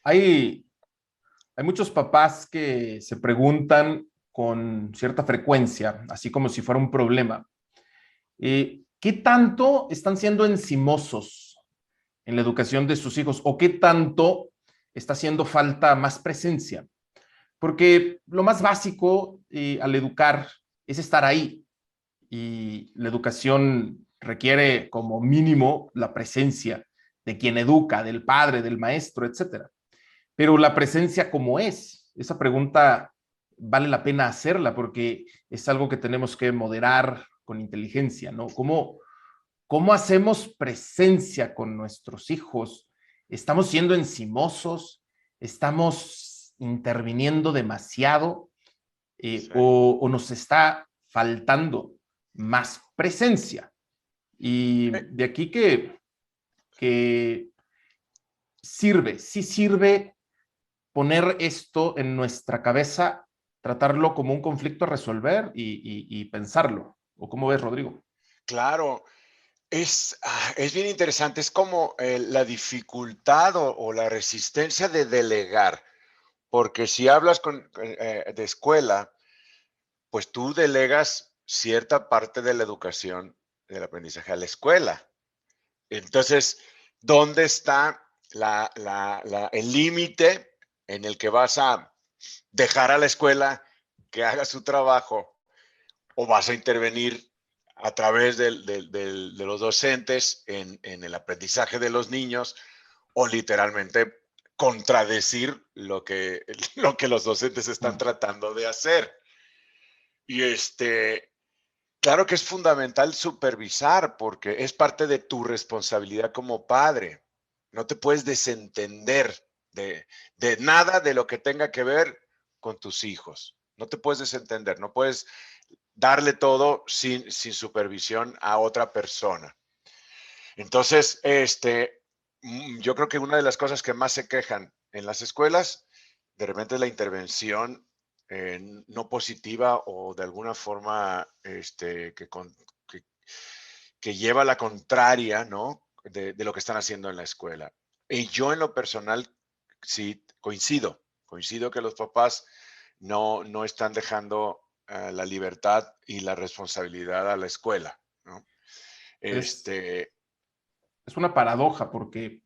Hay, hay muchos papás que se preguntan con cierta frecuencia, así como si fuera un problema, ¿qué tanto están siendo encimosos en la educación de sus hijos o qué tanto está haciendo falta más presencia? Porque lo más básico al educar es estar ahí y la educación requiere como mínimo la presencia de quien educa, del padre, del maestro, etcétera. Pero la presencia como es, esa pregunta vale la pena hacerla porque es algo que tenemos que moderar con inteligencia, ¿no? ¿Cómo hacemos presencia con nuestros hijos? ¿Estamos siendo encimosos? ¿Estamos interviniendo demasiado? Sí. ¿O nos está faltando más presencia? Y Eh, de aquí que sirve, sí sirve poner esto en nuestra cabeza, tratarlo como un conflicto a resolver y pensarlo. ¿O cómo ves, Rodrigo? claro, es bien interesante, es como la dificultad o la resistencia de delegar, porque si hablas de escuela, pues tú delegas cierta parte de la educación, del aprendizaje a la escuela. Entonces, ¿dónde está el límite en el que vas a dejar a la escuela que haga su trabajo o vas a intervenir a través de los docentes en el aprendizaje de los niños o literalmente contradecir lo que los docentes están Mm. tratando de hacer? Y claro que es fundamental supervisar porque es parte de tu responsabilidad como padre. No te puedes desentender de nada de lo que tenga que ver con tus hijos. No te puedes desentender, no puedes darle todo sin supervisión a otra persona. Entonces, yo creo que una de las cosas que más se quejan en las escuelas, de repente es la intervención no positiva o de alguna forma que, que lleva a la contraria, ¿no? De lo que están haciendo en la escuela. Y yo en lo personal, sí, coincido que los papás no están dejando la libertad y la responsabilidad a la escuela, ¿no? Es, Este, es una paradoja porque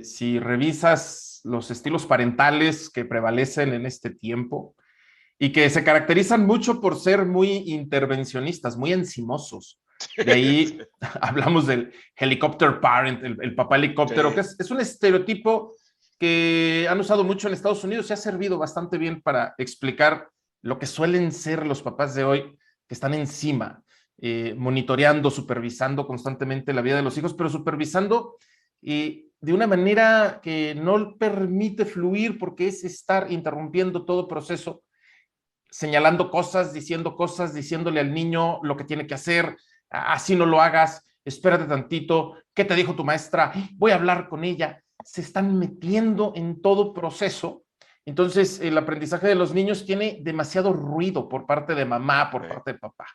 si revisas los estilos parentales que prevalecen en este tiempo y que se caracterizan mucho por ser muy intervencionistas, muy encimosos. De ahí hablamos del helicopter parent, el papá helicóptero, que sí, es un estereotipo que han usado mucho en Estados Unidos y ha servido bastante bien para explicar lo que suelen ser los papás de hoy, que están encima, monitoreando, supervisando constantemente la vida de los hijos, pero supervisando de una manera que no permite fluir porque es estar interrumpiendo todo proceso, señalando cosas, diciéndole al niño lo que tiene que hacer, así no lo hagas, espérate tantito, ¿qué te dijo tu maestra? Voy a hablar con ella. Se están metiendo en todo proceso. Entonces, el aprendizaje de los niños tiene demasiado ruido por parte de mamá, por sí. parte de papá,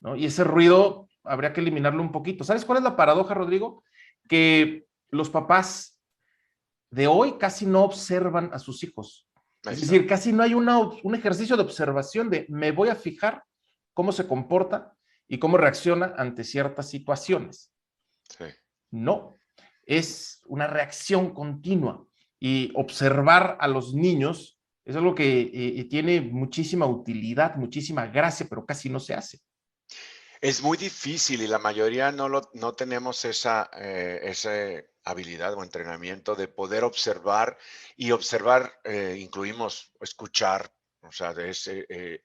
¿no? Y ese ruido habría que eliminarlo un poquito. ¿Sabes cuál es la paradoja, Rodrigo? Que los papás de hoy casi no observan a sus hijos. Ahí Es está. decir, casi no hay un ejercicio de observación de me voy a fijar cómo se comporta y cómo reacciona ante ciertas situaciones. Sí. No, es una reacción continua y observar a los niños es algo que tiene muchísima utilidad, muchísima gracia, pero casi no se hace. Es muy difícil y la mayoría no tenemos esa habilidad o entrenamiento de poder observar y observar, incluimos escuchar, o sea,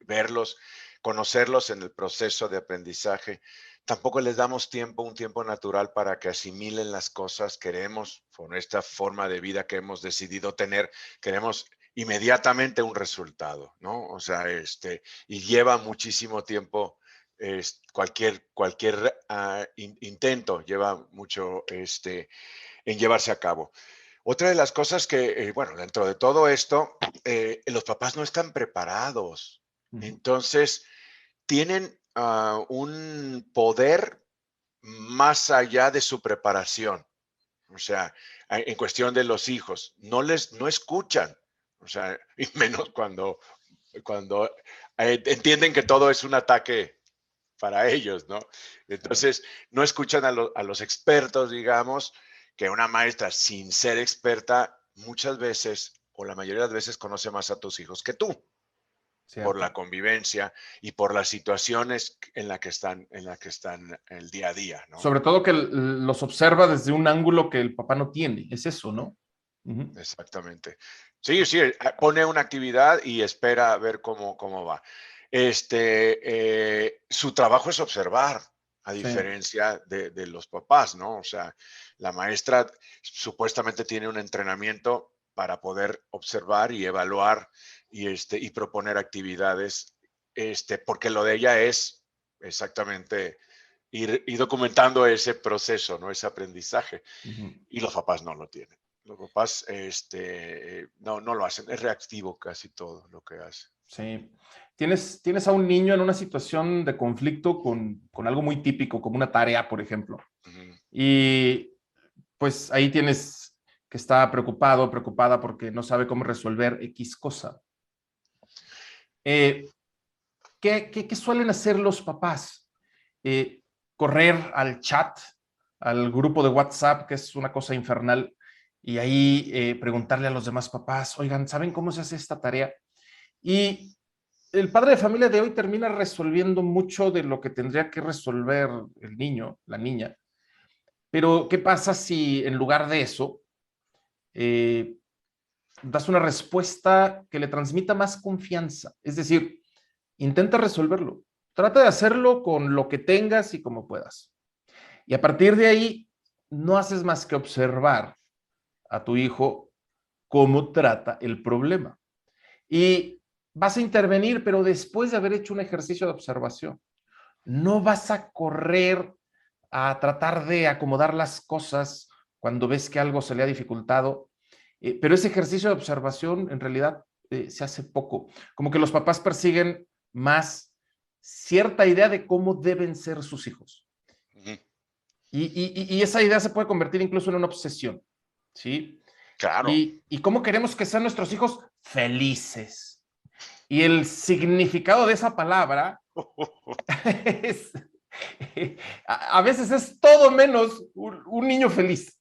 verlos, conocerlos en el proceso de aprendizaje. Tampoco les damos un tiempo natural para que asimilen las cosas. Queremos, con esta forma de vida que hemos decidido tener, queremos inmediatamente un resultado, ¿no? O sea, y lleva muchísimo tiempo cualquier intento lleva mucho en llevarse a cabo. Otra de las cosas que, bueno, dentro de todo esto, los papás no están preparados. Uh -huh. Entonces, tienen un poder más allá de su preparación. O sea, en cuestión de los hijos, no escuchan. O sea, y menos cuando entienden que todo es un ataque para ellos, ¿no? Entonces, no escuchan a los expertos, digamos, que una maestra sin ser experta muchas veces, o la mayoría de las veces, conoce más a tus hijos que tú, por la Cierto. convivencia y por las situaciones en la que están el día a día, ¿no? Sobre todo que los observa desde un ángulo que el papá no tiene. Es eso, ¿no? Ujú. Exactamente. Sí, sí, pone una actividad y espera a ver cómo va. Su trabajo es observar, a Sí. diferencia de los papás, ¿no? O sea, la maestra supuestamente tiene un entrenamiento para poder observar y evaluar y proponer actividades, porque lo de ella es exactamente ir documentando ese proceso, ¿no? Ese aprendizaje. Ujú. Y los papás no lo tienen. Los papás no lo hacen. Es reactivo casi todo lo que hace. Sí. Tienes a un niño en una situación de conflicto con algo muy típico, como una tarea, por ejemplo. Ujú. Y pues ahí tienes que está preocupado, preocupada porque no sabe cómo resolver X cosa. Eh, ¿Qué suelen hacer los papás? Eh, Correr al chat, al grupo de WhatsApp, que es una cosa infernal, y ahí preguntarle a los demás papás, oigan, ¿saben cómo se hace esta tarea? Y el padre de familia de hoy termina resolviendo mucho de lo que tendría que resolver el niño, la niña. Pero, ¿qué pasa si en lugar de eso eh, das una respuesta que le transmita más confianza? Es decir, intenta resolverlo. Trata de hacerlo con lo que tengas y como puedas. Y a partir de ahí, no haces más que observar a tu hijo cómo trata el problema. Y vas a intervenir, pero después de haber hecho un ejercicio de observación. No vas a correr a tratar de acomodar las cosas cuando ves que algo se le ha dificultado, pero ese ejercicio de observación en realidad se hace poco. Como que los papás persiguen más cierta idea de cómo deben ser sus hijos. Ujú. Y esa idea se puede convertir incluso en una obsesión, ¿sí? Claro. Y cómo queremos que sean nuestros hijos felices. Y el significado de esa palabra es, a veces es todo menos un niño feliz.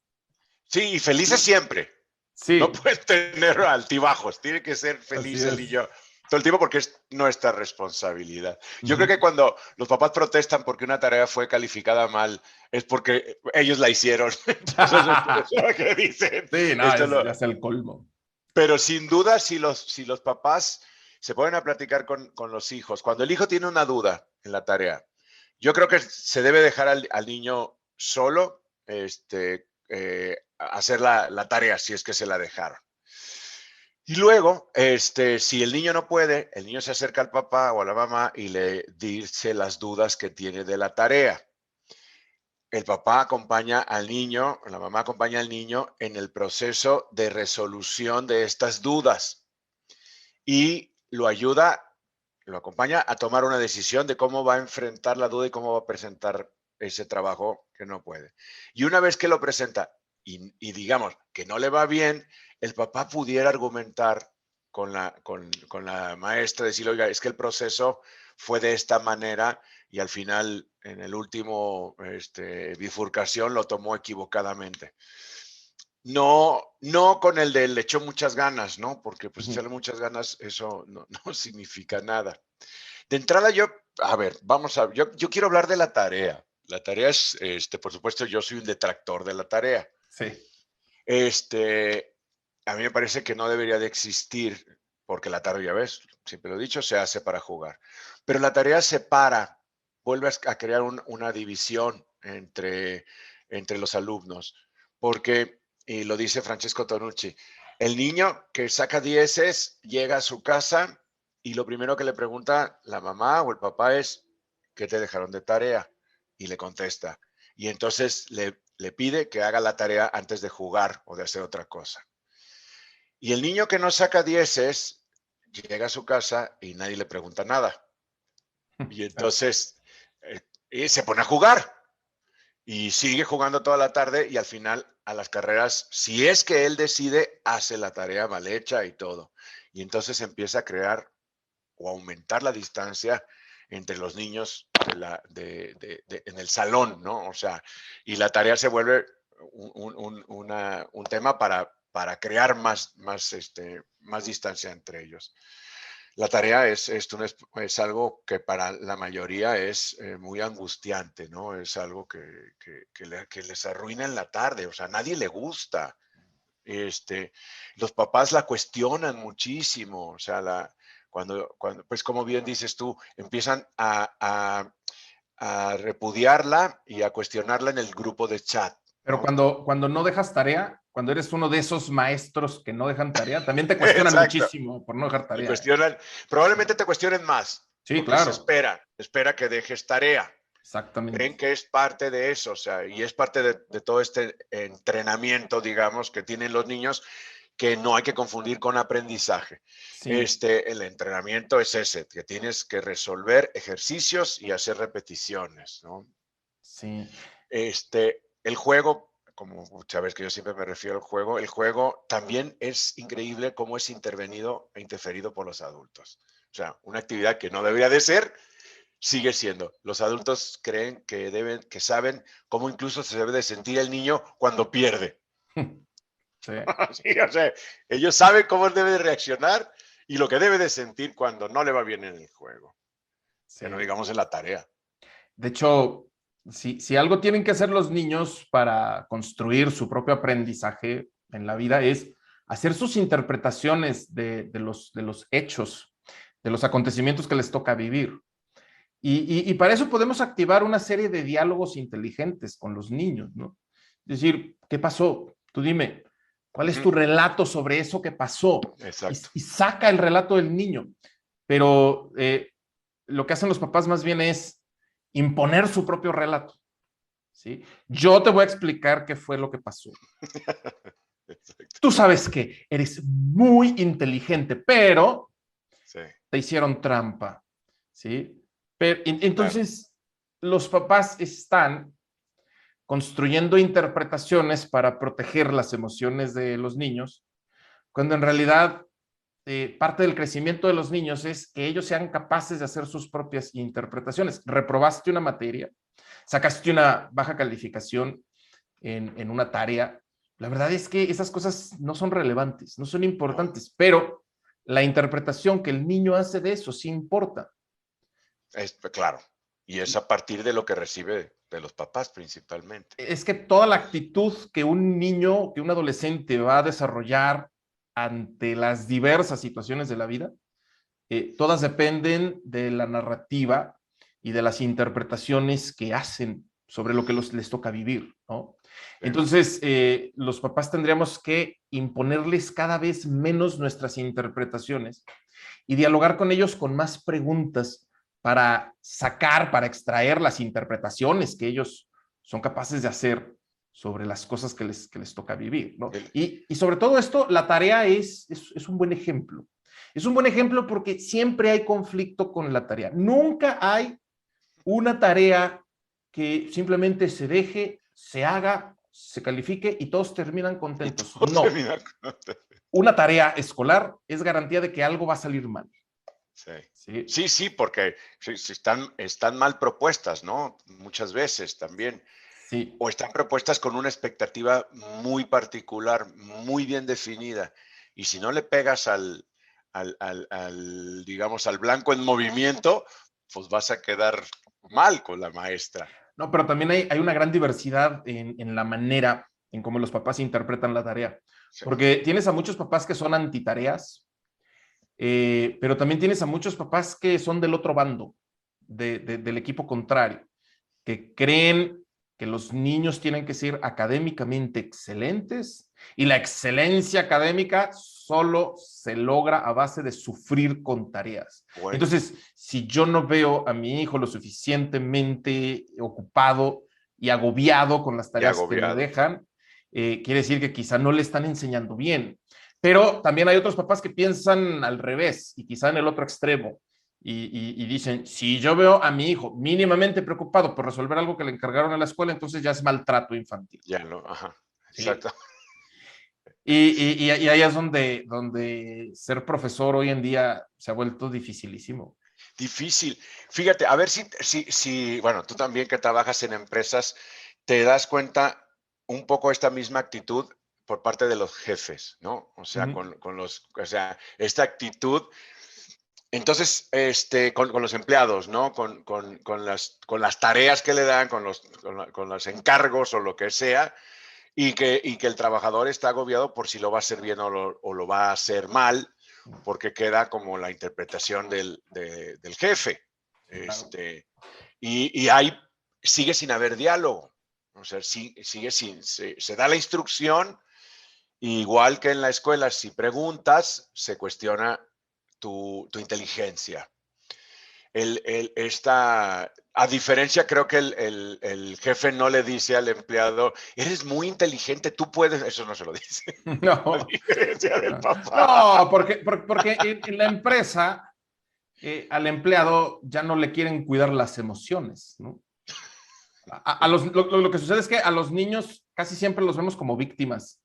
Sí, y felices Sí, siempre. No sí, puedes tener altibajos. Tiene que ser así feliz el es. niño todo el tiempo porque es nuestra responsabilidad. Uh Yo creo -huh. que cuando los papás protestan porque una tarea fue calificada mal, es porque ellos la hicieron. Entonces es por eso que dicen. Sí, no, Esto es, lo, ya es el colmo. Pero sin duda, si los papás se ponen a platicar con los hijos, cuando el hijo tiene una duda en la tarea, yo creo que se debe dejar al niño solo hacer la tarea si es que se la dejaron. Y luego, si el niño no puede, el niño se acerca al papá o a la mamá y le dice las dudas que tiene de la tarea. El papá acompaña al niño, la mamá acompaña al niño en el proceso de resolución de estas dudas y lo acompaña a tomar una decisión de cómo va a enfrentar la duda y cómo va a presentar ese trabajo que no puede. Y una vez que lo presenta y digamos que no le va bien, el papá pudiera argumentar con la maestra, decirle, oiga, es que el proceso fue de esta manera y al final, en el último bifurcación, lo tomó equivocadamente. No con el de le echó muchas ganas, ¿no? Porque Uh pues -huh. echarle muchas ganas, eso no significa nada. De entrada a ver, yo quiero hablar de la tarea. La tarea es, por supuesto, yo soy un detractor de la tarea. Sí. Este, a mí me parece que no debería de existir, porque la tarea, ya ves, siempre lo he dicho, se hace para jugar. Pero la tarea separa, vuelve a crear una división entre los alumnos, porque, y lo dice Francesco Tonucci, el niño que saca dieces llega a su casa y lo primero que le pregunta la mamá o el papá es, ¿qué te dejaron de tarea? Y le contesta. Y entonces le pide que haga la tarea antes de jugar o de hacer otra cosa. Y el niño que no saca dieces llega a su casa y nadie le pregunta nada. Y Sí. entonces y se pone a jugar. y sigue jugando toda la tarde y al final a las carreras, si es que él decide, hace la tarea mal hecha y todo. Y entonces empieza a crear o aumentar la distancia entre los niños en el salón, ¿no? O sea, y la tarea se vuelve un tema para crear más distancia entre ellos. La tarea es algo que para la mayoría es muy angustiante, ¿no? Es algo que les arruina en la tarde, o sea, a nadie le gusta. Los papás la cuestionan muchísimo, o sea, pues como bien dices tú, empiezan a repudiarla y a cuestionarla en el grupo de chat, Pero ¿no? cuando no dejas tarea, cuando eres uno de esos maestros que no dejan tarea, también te cuestionan Exacto. muchísimo por no dejar Te tarea. cuestionan, probablemente te cuestionen más, Sí, porque se claro, espera que dejes tarea. Creen exactamente. que es parte de eso, o sea, y es parte de todo este entrenamiento, digamos, que tienen los niños, que no hay que confundir con aprendizaje. Sí, El entrenamiento es ese, que tienes que resolver ejercicios y hacer repeticiones, ¿no? sí. El juego, como sabes que yo siempre me refiero al juego, el juego también es increíble cómo es intervenido e interferido por los adultos. O sea, una actividad que no debería de ser, sigue siendo. Los adultos creen que saben cómo incluso se debe de sentir el niño cuando pierde. Sí, Sí, o sea, ellos saben cómo debe de reaccionar y lo que debe de sentir cuando no le va bien en el juego, que no sí. digamos en la tarea. De hecho, si algo tienen que hacer los niños para construir su propio aprendizaje en la vida es hacer sus interpretaciones de los hechos, de los acontecimientos que les toca vivir. Y para eso podemos activar una serie de diálogos inteligentes con los niños, ¿no? Es decir, ¿qué pasó? Tú dime, ¿cuál es tu Ujú, relato sobre eso que pasó? exacto. Y saca el relato del niño. Pero lo que hacen los papás más bien es imponer su propio relato, ¿sí? Yo te voy a explicar qué fue lo que pasó. Exacto. Tú sabes que eres muy inteligente, pero Sí, te hicieron trampa, ¿sí? claro. Entonces, los papás están construyendo interpretaciones para proteger las emociones de los niños, cuando en realidad parte del crecimiento de los niños es que ellos sean capaces de hacer sus propias interpretaciones. Reprobaste una materia, sacaste una baja calificación en una tarea. La verdad es que esas cosas no son relevantes, no son No, importantes, pero la interpretación que el niño hace de eso sí importa. claro. Y es a partir de lo que recibe de los papás principalmente. Es que toda la actitud que un niño, que un adolescente va a desarrollar ante las diversas situaciones de la vida, todas dependen de la narrativa y de las interpretaciones que hacen sobre lo que les toca vivir, ¿no? Sí. Entonces, los papás tendríamos que imponerles cada vez menos nuestras interpretaciones y dialogar con ellos con más preguntas para sacar, para extraer las interpretaciones que ellos son capaces de hacer sobre las cosas que les toca vivir, ¿no? El- Y sobre todo esto, la tarea es un buen ejemplo. Es un buen ejemplo porque siempre hay conflicto con la tarea. Nunca hay una tarea que simplemente se deje, se haga, se califique y todos terminan y contentos. todo No, termina una tarea escolar es garantía de que algo va a salir mal. sí. ¿Sí? Sí, sí, porque si están mal propuestas, ¿no? Muchas veces también. Sí. O están propuestas con una expectativa muy particular, muy bien definida. Y si no le pegas digamos, al blanco en movimiento, pues vas a quedar mal con la maestra. No, pero también hay una gran diversidad en la manera en cómo los papás interpretan la tarea. Sí, Porque tienes a muchos papás que son antitareas, pero también tienes a muchos papás que son del otro bando, del equipo contrario, que creen que los niños tienen que ser académicamente excelentes y la excelencia académica solo se logra a base de sufrir con tareas. bueno, Entonces, si yo no veo a mi hijo lo suficientemente ocupado y agobiado con las y tareas que le agobiado. dejan, quiere decir que quizá no le están enseñando bien. Pero también hay otros papás que piensan al revés y quizá en el otro extremo y dicen, si yo veo a mi hijo mínimamente preocupado por resolver algo que le encargaron en la escuela, entonces ya es maltrato infantil. Ya no, ajá, ¿Sí? exacto. Y ahí es donde ser profesor hoy en día se ha vuelto dificilísimo. Difícil. Fíjate, a ver bueno, tú también que trabajas en empresas, te das cuenta un poco esta misma actitud por parte de los jefes, ¿no? O sea, Ujú. o sea, esta actitud, entonces, con los empleados, ¿no? Con las tareas que le dan, con los encargos o lo que sea, y que el trabajador está agobiado por si lo va a hacer bien o lo va a hacer mal, porque queda como la interpretación del jefe. Claro. Y ahí sigue sin haber diálogo. O sea, sigue se da la instrucción, igual que en la escuela, si preguntas, se cuestiona tu inteligencia. A diferencia, creo que el jefe no le dice al empleado, eres muy inteligente, tú puedes, eso no se lo dice. A No, diferencia del papá. no, porque en la empresa al empleado ya no le quieren cuidar las emociones, ¿no? Lo que sucede es que a los niños casi siempre los vemos como víctimas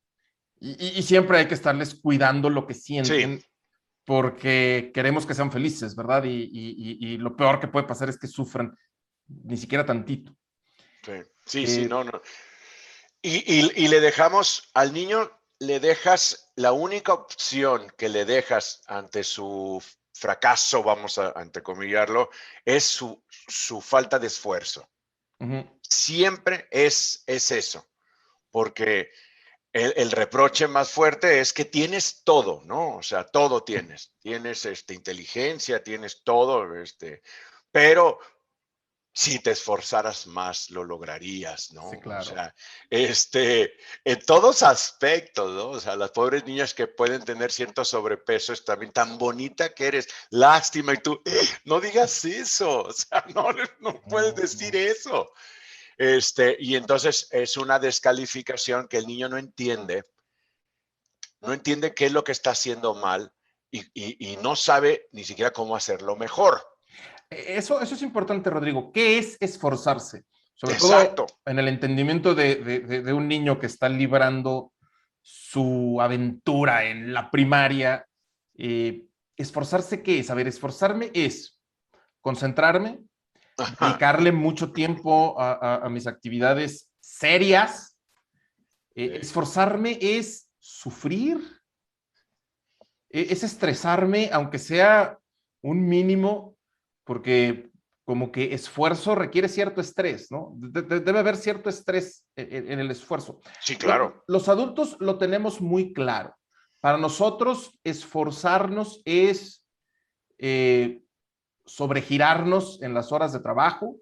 y siempre hay que estarles cuidando lo que Sí, sienten porque queremos que sean felices, ¿verdad? Y lo peor que puede pasar es que sufran, ni siquiera tantito. sí, sí, sí, Eh, no, no. Y le dejamos al niño, le dejas la única opción que le dejas ante su fracaso, vamos a entrecomillarlo, es su falta de esfuerzo. uh-huh. Siempre es eso, porque el reproche más fuerte es que tienes todo, ¿no? O sea, todo tienes. Tienes inteligencia, tienes todo, pero si te esforzaras más, lo lograrías, Sí, ¿no? O claro. sea, en todos aspectos, ¿no? O sea, las pobres niñas que pueden tener cierto sobrepeso, es también tan bonita que eres, lástima, y tú, no digas eso, o sea, no puedes No, decir no. eso. Y entonces es una descalificación que el niño no entiende qué es lo que está haciendo mal y no sabe ni siquiera cómo hacerlo mejor. Eso es importante, Rodrigo. ¿Qué es esforzarse? Sobre todo Exacto. en el entendimiento de un niño que está librando su aventura en la primaria. ¿Esforzarse qué es? A ver, esforzarme es concentrarme, Ajá. dedicarle mucho tiempo a mis actividades serias. Sí, Esforzarme es sufrir, es estresarme, aunque sea un mínimo, porque como que esfuerzo requiere cierto estrés, ¿no? Debe haber cierto estrés en el esfuerzo. sí, claro. Los adultos lo tenemos muy claro. Para nosotros, esforzarnos es sobregirarnos en las horas de trabajo,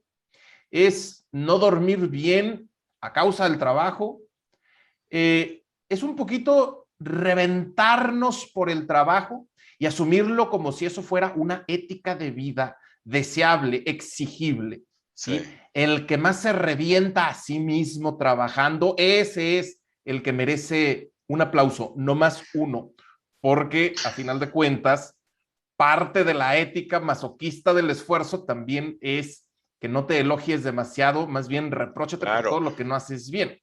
es no dormir bien a causa del trabajo, es un poquito reventarnos por el trabajo y asumirlo como si eso fuera una ética de vida deseable, exigible, Sí, ¿sí? El que más se revienta a sí mismo trabajando, ese es el que merece un aplauso, no más uno, porque a final de cuentas, parte de la ética masoquista del esfuerzo también es que no te elogies demasiado, más bien repróchate por todo claro. lo que no haces bien.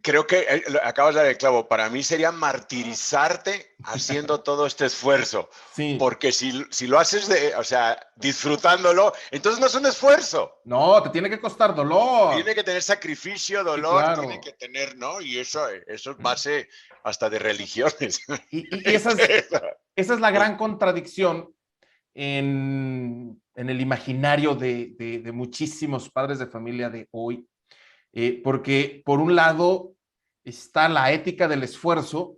Creo que acabas de dar el clavo. Para mí sería martirizarte haciendo todo este esfuerzo. Sí, Porque si lo haces o sea, disfrutándolo, entonces no es un esfuerzo. no, te tiene que costar dolor. Tiene que tener sacrificio, Sí, dolor, tiene que claro. tener, ¿no? Y eso es base hasta de religiones. Y esa es la gran contradicción en el imaginario de muchísimos padres de familia de hoy, porque por un lado está la ética del esfuerzo,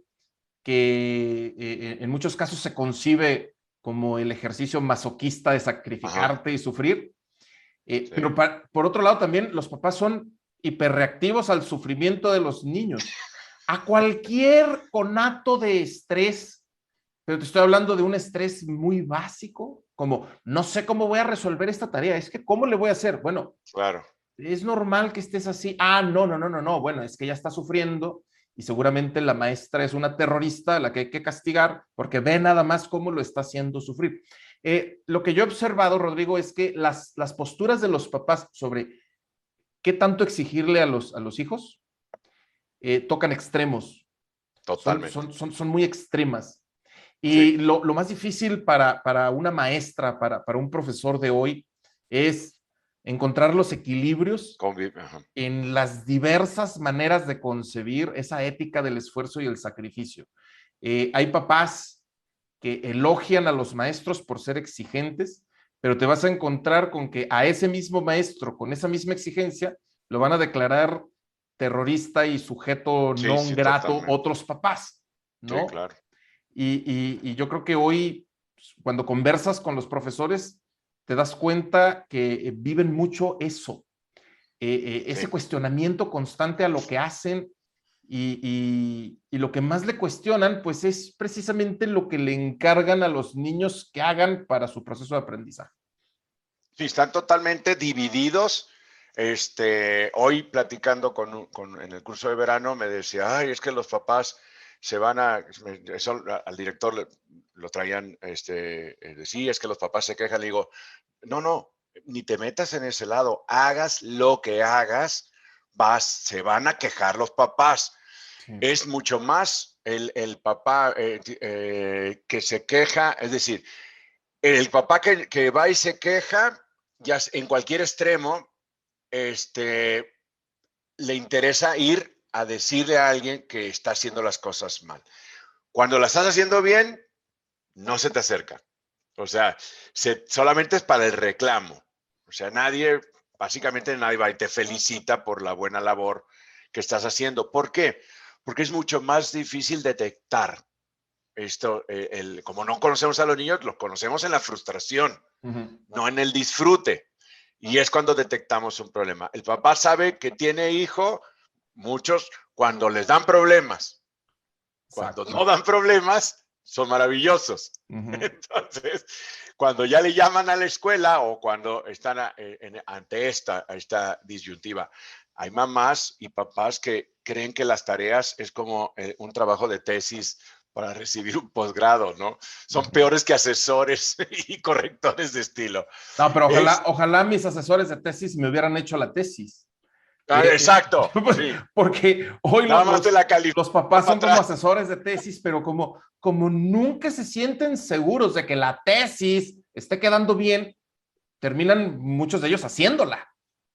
que en muchos casos se concibe como el ejercicio masoquista de Ajá, sacrificarte y sufrir, sí, pero por otro lado también los papás son hiperreactivos al sufrimiento de los niños. A cualquier conato de estrés, pero te estoy hablando de un estrés muy básico, como no sé cómo voy a resolver esta tarea, es que ¿cómo le voy a hacer? Bueno, claro. es normal que estés así. Ah, no, no, no, no, no. Bueno, es que ella está sufriendo y seguramente la maestra es una terrorista a la que hay que castigar porque ve nada más cómo lo está haciendo sufrir. Lo que yo he observado, Rodrigo, es que las posturas de los papás sobre qué tanto exigirle a los hijos tocan extremos, Totalmente. son muy extremas. Sí, Y lo más difícil para una maestra, para un profesor de hoy, es encontrar los equilibrios ajá. en las diversas maneras de concebir esa ética del esfuerzo y el sacrificio. Hay papás que elogian a los maestros por ser exigentes, pero te vas a encontrar con que a ese mismo maestro, con esa misma exigencia, lo van a declarar terrorista y sujeto Sí, non sí, grato totalmente. otros papás, Sí, ¿no? claro. Y yo creo que hoy, cuando conversas con los profesores, te das cuenta que viven mucho eso, ese Sí. cuestionamiento constante a lo que hacen y lo que más le cuestionan, pues es precisamente lo que le encargan a los niños que hagan para su proceso de aprendizaje. Sí, están totalmente divididos. Hoy platicando en el curso de verano me decía, ay, es que los papás se van eso al director lo traían, sí, es que los papás se quejan. Le digo, no, no, ni te metas en ese lado, hagas lo que hagas, se van a quejar los papás. Sí, Es mucho más el papá que se queja, es decir, el papá que va y se queja, ya en cualquier extremo, le interesa ir a decirle a alguien que está haciendo las cosas mal. Cuando las estás haciendo bien, no se te acerca. O sea, solamente es para el reclamo. O sea, básicamente nadie va y te felicita por la buena labor que estás haciendo. ¿Por qué? Porque es mucho más difícil detectar esto. Como no conocemos a los niños, los conocemos en la frustración, no en el disfrute. Y es cuando detectamos un problema. El papá sabe que tiene hijo, muchos, cuando les dan problemas. Cuando exacto. no dan problemas, son maravillosos. Entonces, cuando ya le llaman a la escuela o cuando están ante esta disyuntiva, hay mamás y papás que creen que las tareas es como un trabajo de tesis para recibir un posgrado, ¿no? Son peores que asesores y correctores de estilo. No, pero Es, ojalá mis asesores de tesis me hubieran hecho la tesis. exacto, sí. Porque hoy Nada más te la califican los papás para son como atrás. asesores de tesis, pero como nunca se sienten seguros de que la tesis esté quedando bien, terminan muchos de ellos haciéndola.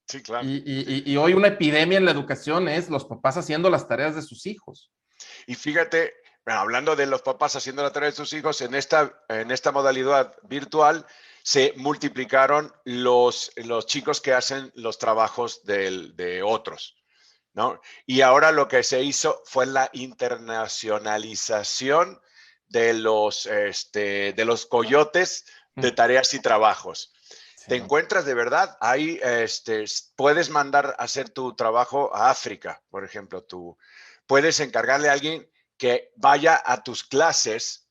Sí, claro. Y hoy una epidemia en la educación es los papás haciendo las tareas de sus hijos. Y fíjate, bueno, hablando de los papás haciendo la tarea de sus hijos, en esta modalidad virtual se multiplicaron los chicos que hacen los trabajos de otros, ¿no? Y ahora lo que se hizo fue la internacionalización de los coyotes de tareas y trabajos. Sí. Te encuentras de verdad, ahí puedes mandar a hacer tu trabajo a África, por ejemplo, puedes encargarle a alguien que vaya a tus clases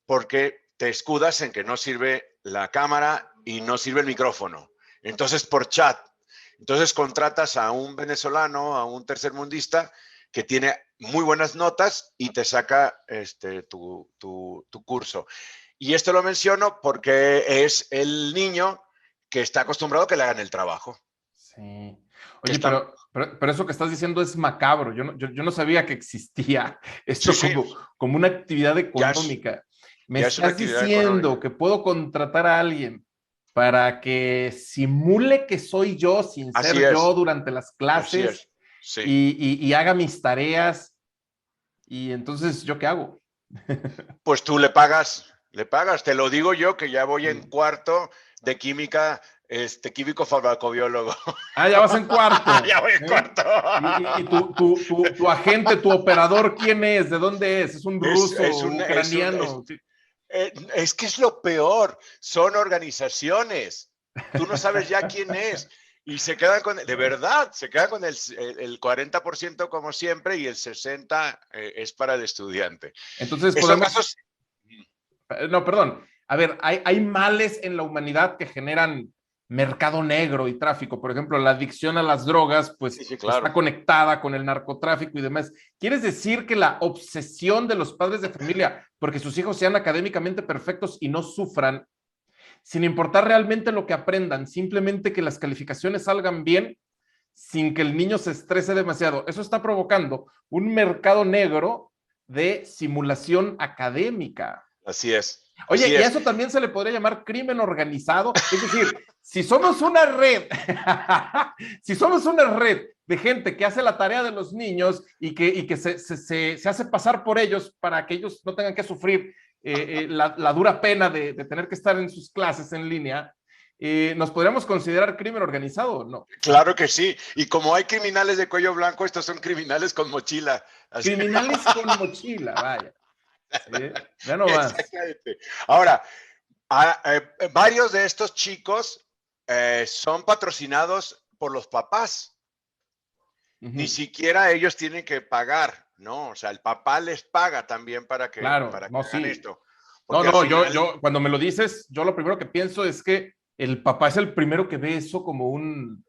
porque te escudas en que no sirve la cámara y no sirve el micrófono. Entonces, por chat. Entonces, contratas a un venezolano, a un tercermundista que tiene muy buenas notas y te saca tu curso. Y esto lo menciono porque es el niño que está acostumbrado a que le hagan el trabajo. Sí. Que Oye, están, pero eso que estás diciendo es macabro. Yo no sabía que existía sí, esto sí, como una actividad ya es, económica. ¿Me ya es una estás actividad diciendo económica. que puedo contratar a alguien para que simule que soy yo sin Así ser yo es, durante las así clases es, sí. y haga mis tareas? Y entonces, ¿yo qué hago? Pues tú le pagas, te lo digo yo que ya voy en cuarto de química, químico farmacobiólogo. Ah, ya vas en cuarto. Ya voy en ¿Eh? cuarto. Y tu agente, tu operador, ¿quién es? ¿De dónde es? ¿Es un Es, ruso, es, un, es, un, es, ucraniano? ¿Qué? es que es lo peor, son organizaciones. Tú no sabes ya quién es. Y se quedan de verdad, se quedan con el 40% como siempre y el 60% es para el estudiante. Entonces Esos podemos, casos, no, perdón. A ver, hay males en la humanidad que generan mercado negro y tráfico. Por ejemplo, la adicción a las drogas, sí, pues sí, claro. está conectada con el narcotráfico y demás. ¿Quieres decir que la obsesión de los padres de familia porque sus hijos sean académicamente perfectos y no sufran sin importar realmente lo que aprendan, simplemente que las calificaciones salgan bien sin que el niño se estrese demasiado. Eso está provocando un mercado negro de simulación académica. Así es. Oye, Así y a es. eso también se le podría llamar crimen organizado. Es decir, si somos una red, si somos una red de gente que hace la tarea de los niños y que se hace pasar por ellos para que ellos no tengan que sufrir la dura pena de tener que estar en sus clases en línea, ¿nos podríamos considerar crimen organizado o no? Claro que sí. Y como hay criminales de cuello blanco, estos son criminales con mochila. Así. Criminales con mochila, vaya. ¿Sí? Ya no más. Exactamente. Ahora, varios de estos chicos son patrocinados por los papás. Ni siquiera ellos tienen que pagar, ¿no? O sea, el papá les paga también para que, claro, para que no, hagan sí. esto. No, Porque no, final... yo, cuando me lo dices, yo lo primero que pienso es que el papá es el primero que ve eso como un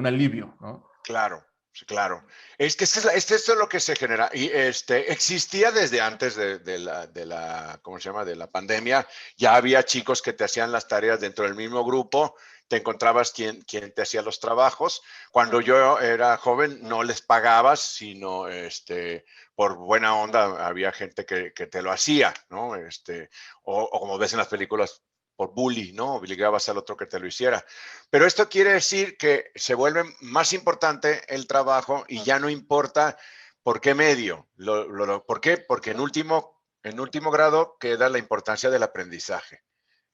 alivio, ¿no? Claro, sí, claro. Es que esto es lo que se genera. Y existía desde antes de la, ¿cómo se llama? De la pandemia. Ya había chicos que te hacían las tareas dentro del mismo grupo. Te encontrabas quien te hacía los trabajos. Cuando yo era joven no les pagabas, sino por buena onda había gente que te lo hacía, ¿no? O como ves en las películas, por bully, ¿no? Obligabas al otro que te lo hiciera. Pero esto quiere decir que se vuelve más importante el trabajo y ya no importa por qué medio. ¿Por qué? Porque en último grado queda la importancia del aprendizaje.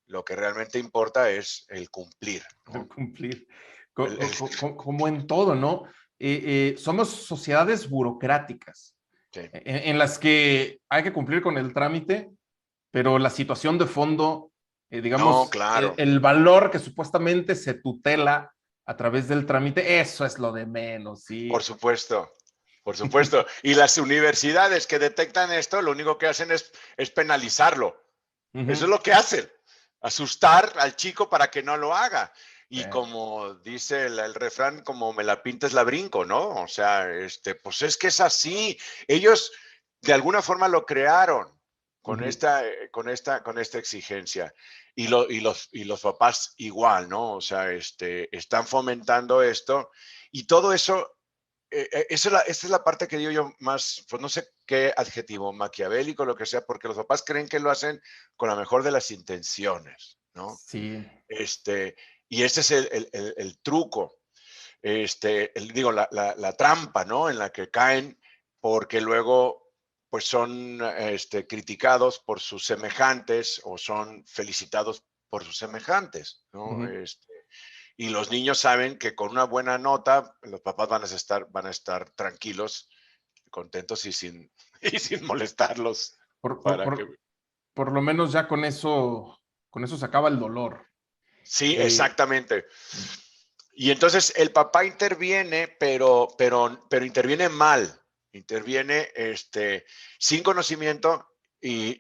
Lo que realmente importa es el cumplir, ¿no? El cumplir. Como en todo, ¿no? Somos sociedades burocráticas Sí. en las que hay que cumplir con el trámite, pero la situación de fondo, No, digamos, claro. el valor que supuestamente se tutela a través del trámite, eso es lo de menos, ¿sí? Por supuesto, por supuesto. Y las universidades que detectan esto, lo único que hacen es penalizarlo. Eso es lo que hacen, asustar al chico para que no lo haga. Y como dice el refrán, como me la pintes la brinco, ¿no? O sea, pues es que es así. Ellos de alguna forma lo crearon con esta exigencia. Y los papás igual, ¿no? O sea, están fomentando esto y todo eso. Esa es la parte que digo yo más, pues no sé qué adjetivo, maquiavélico, lo que sea, porque los papás creen que lo hacen con la mejor de las intenciones, ¿no? Sí. Y este es el truco, digo, la trampa, ¿no? En la que caen porque luego pues son criticados por sus semejantes o son felicitados por sus semejantes, ¿no? Y los niños saben que con una buena nota los papás van a estar tranquilos, contentos y sin, y sin molestarlos. Por lo menos ya con eso se acaba el dolor. Sí, exactamente. Y entonces el papá interviene, pero interviene mal. Interviene sin conocimiento y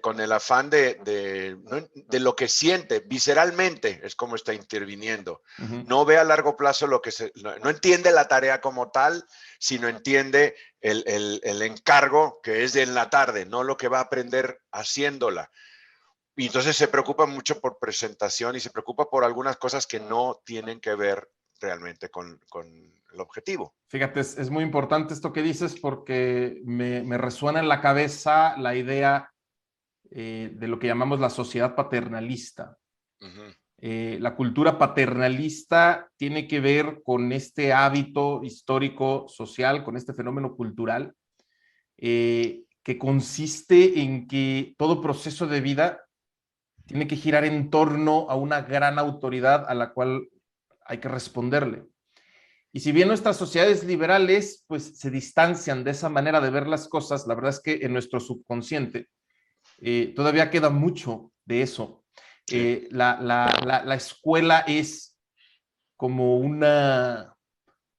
con el afán de lo que siente visceralmente, es como está interviniendo. No ve a largo plazo lo que no entiende la tarea como tal, sino entiende el encargo que es de en la tarde, no lo que va a aprender haciéndola. Y entonces se preocupa mucho por presentación y se preocupa por algunas cosas que no tienen que ver realmente con el objetivo. Fíjate, es muy importante esto que dices porque me resuena en la cabeza la idea de lo que llamamos la sociedad paternalista. La cultura paternalista tiene que ver con este hábito histórico, social, con este fenómeno cultural, que consiste en que todo proceso de vida tiene que girar en torno a una gran autoridad a la cual hay que responderle. Y si bien nuestras sociedades liberales pues se distancian de esa manera de ver las cosas, la verdad es que en nuestro subconsciente todavía queda mucho de eso. Sí. La escuela es como una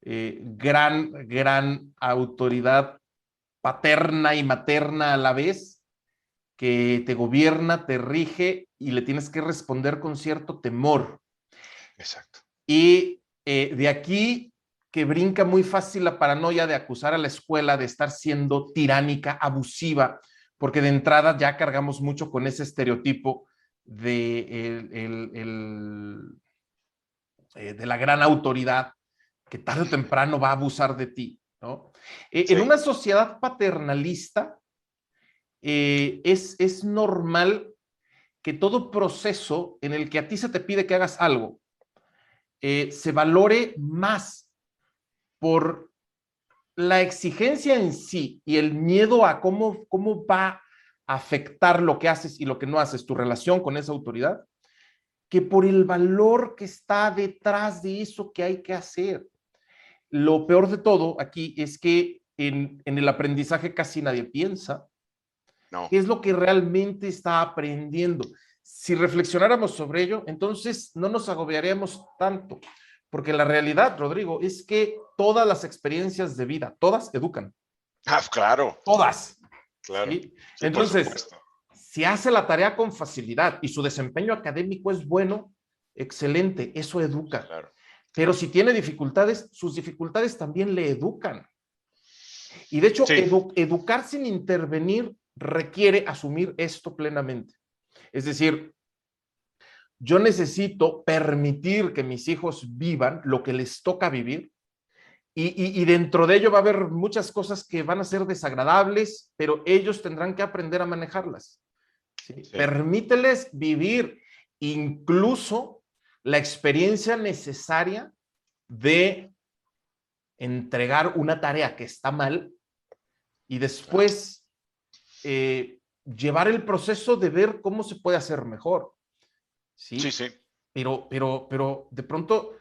gran autoridad paterna y materna a la vez, que te gobierna, te rige y le tienes que responder con cierto temor. Exacto. Y de aquí que brinca muy fácil la paranoia de acusar a la escuela de estar siendo tiránica, abusiva, porque de entrada ya cargamos mucho con ese estereotipo de la gran autoridad que tarde o temprano va a abusar de ti, ¿no? Sí. En una sociedad paternalista es normal que todo proceso en el que a ti se te pide que hagas algo se valore más por la exigencia en sí y el miedo a cómo va a afectar lo que haces y lo que no haces, tu relación con esa autoridad, que por el valor que está detrás de eso que hay que hacer. Lo peor de todo aquí es que en el aprendizaje casi nadie piensa No. qué es lo que realmente está aprendiendo. Si reflexionáramos sobre ello, entonces no nos agobiaríamos tanto, porque la realidad, Rodrigo, es que todas las experiencias de vida, todas educan. Ah, claro. Todas. Claro. ¿Sí? Sí, por Entonces, supuesto. si hace la tarea con facilidad y su desempeño académico es bueno, excelente, eso educa. Claro. Pero si tiene dificultades, sus dificultades también le educan. Y de hecho, Sí. educar sin intervenir requiere asumir esto plenamente. Es decir, yo necesito permitir que mis hijos vivan lo que les toca vivir y dentro de ello va a haber muchas cosas que van a ser desagradables, pero ellos tendrán que aprender a manejarlas. ¿Sí? Sí. Permíteles vivir incluso la experiencia necesaria de entregar una tarea que está mal y después llevar el proceso de ver cómo se puede hacer mejor. ¿Sí? Sí, sí. Pero de pronto,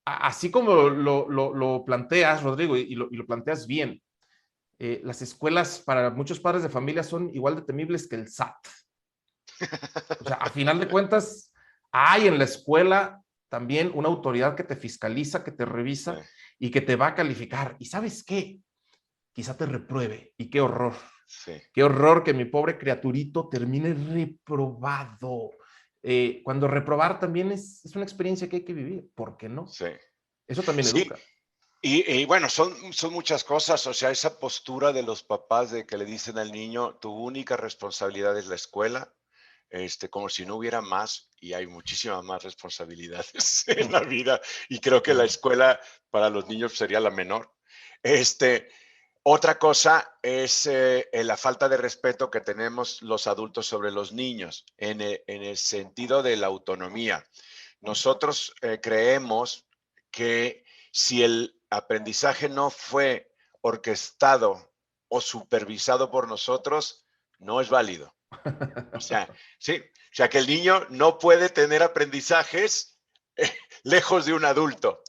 así como lo planteas, Rodrigo, y lo planteas bien, las escuelas para muchos padres de familia son igual de temibles que el SAT. O sea, a final de cuentas, hay en la escuela también una autoridad que te fiscaliza, que te revisa y que te va a calificar. ¿Y sabes qué? Quizá te repruebe. Y qué horror. Sí. Qué horror que mi pobre criaturito termine reprobado. Cuando reprobar también es una experiencia que hay que vivir. ¿Por qué no? Sí. Eso también Sí. educa. Y bueno, son muchas cosas, o sea, esa postura de los papás de que le dicen al niño, tu única responsabilidad es la escuela, como si no hubiera más, y hay muchísimas más responsabilidades en la vida, y creo que la escuela para los niños sería la menor. Otra cosa es la falta de respeto que tenemos los adultos sobre los niños, en el sentido de la autonomía. Nosotros creemos que si el aprendizaje no fue orquestado o supervisado por nosotros, no es válido. O sea, sí, o sea que el niño no puede tener aprendizajes lejos de un adulto.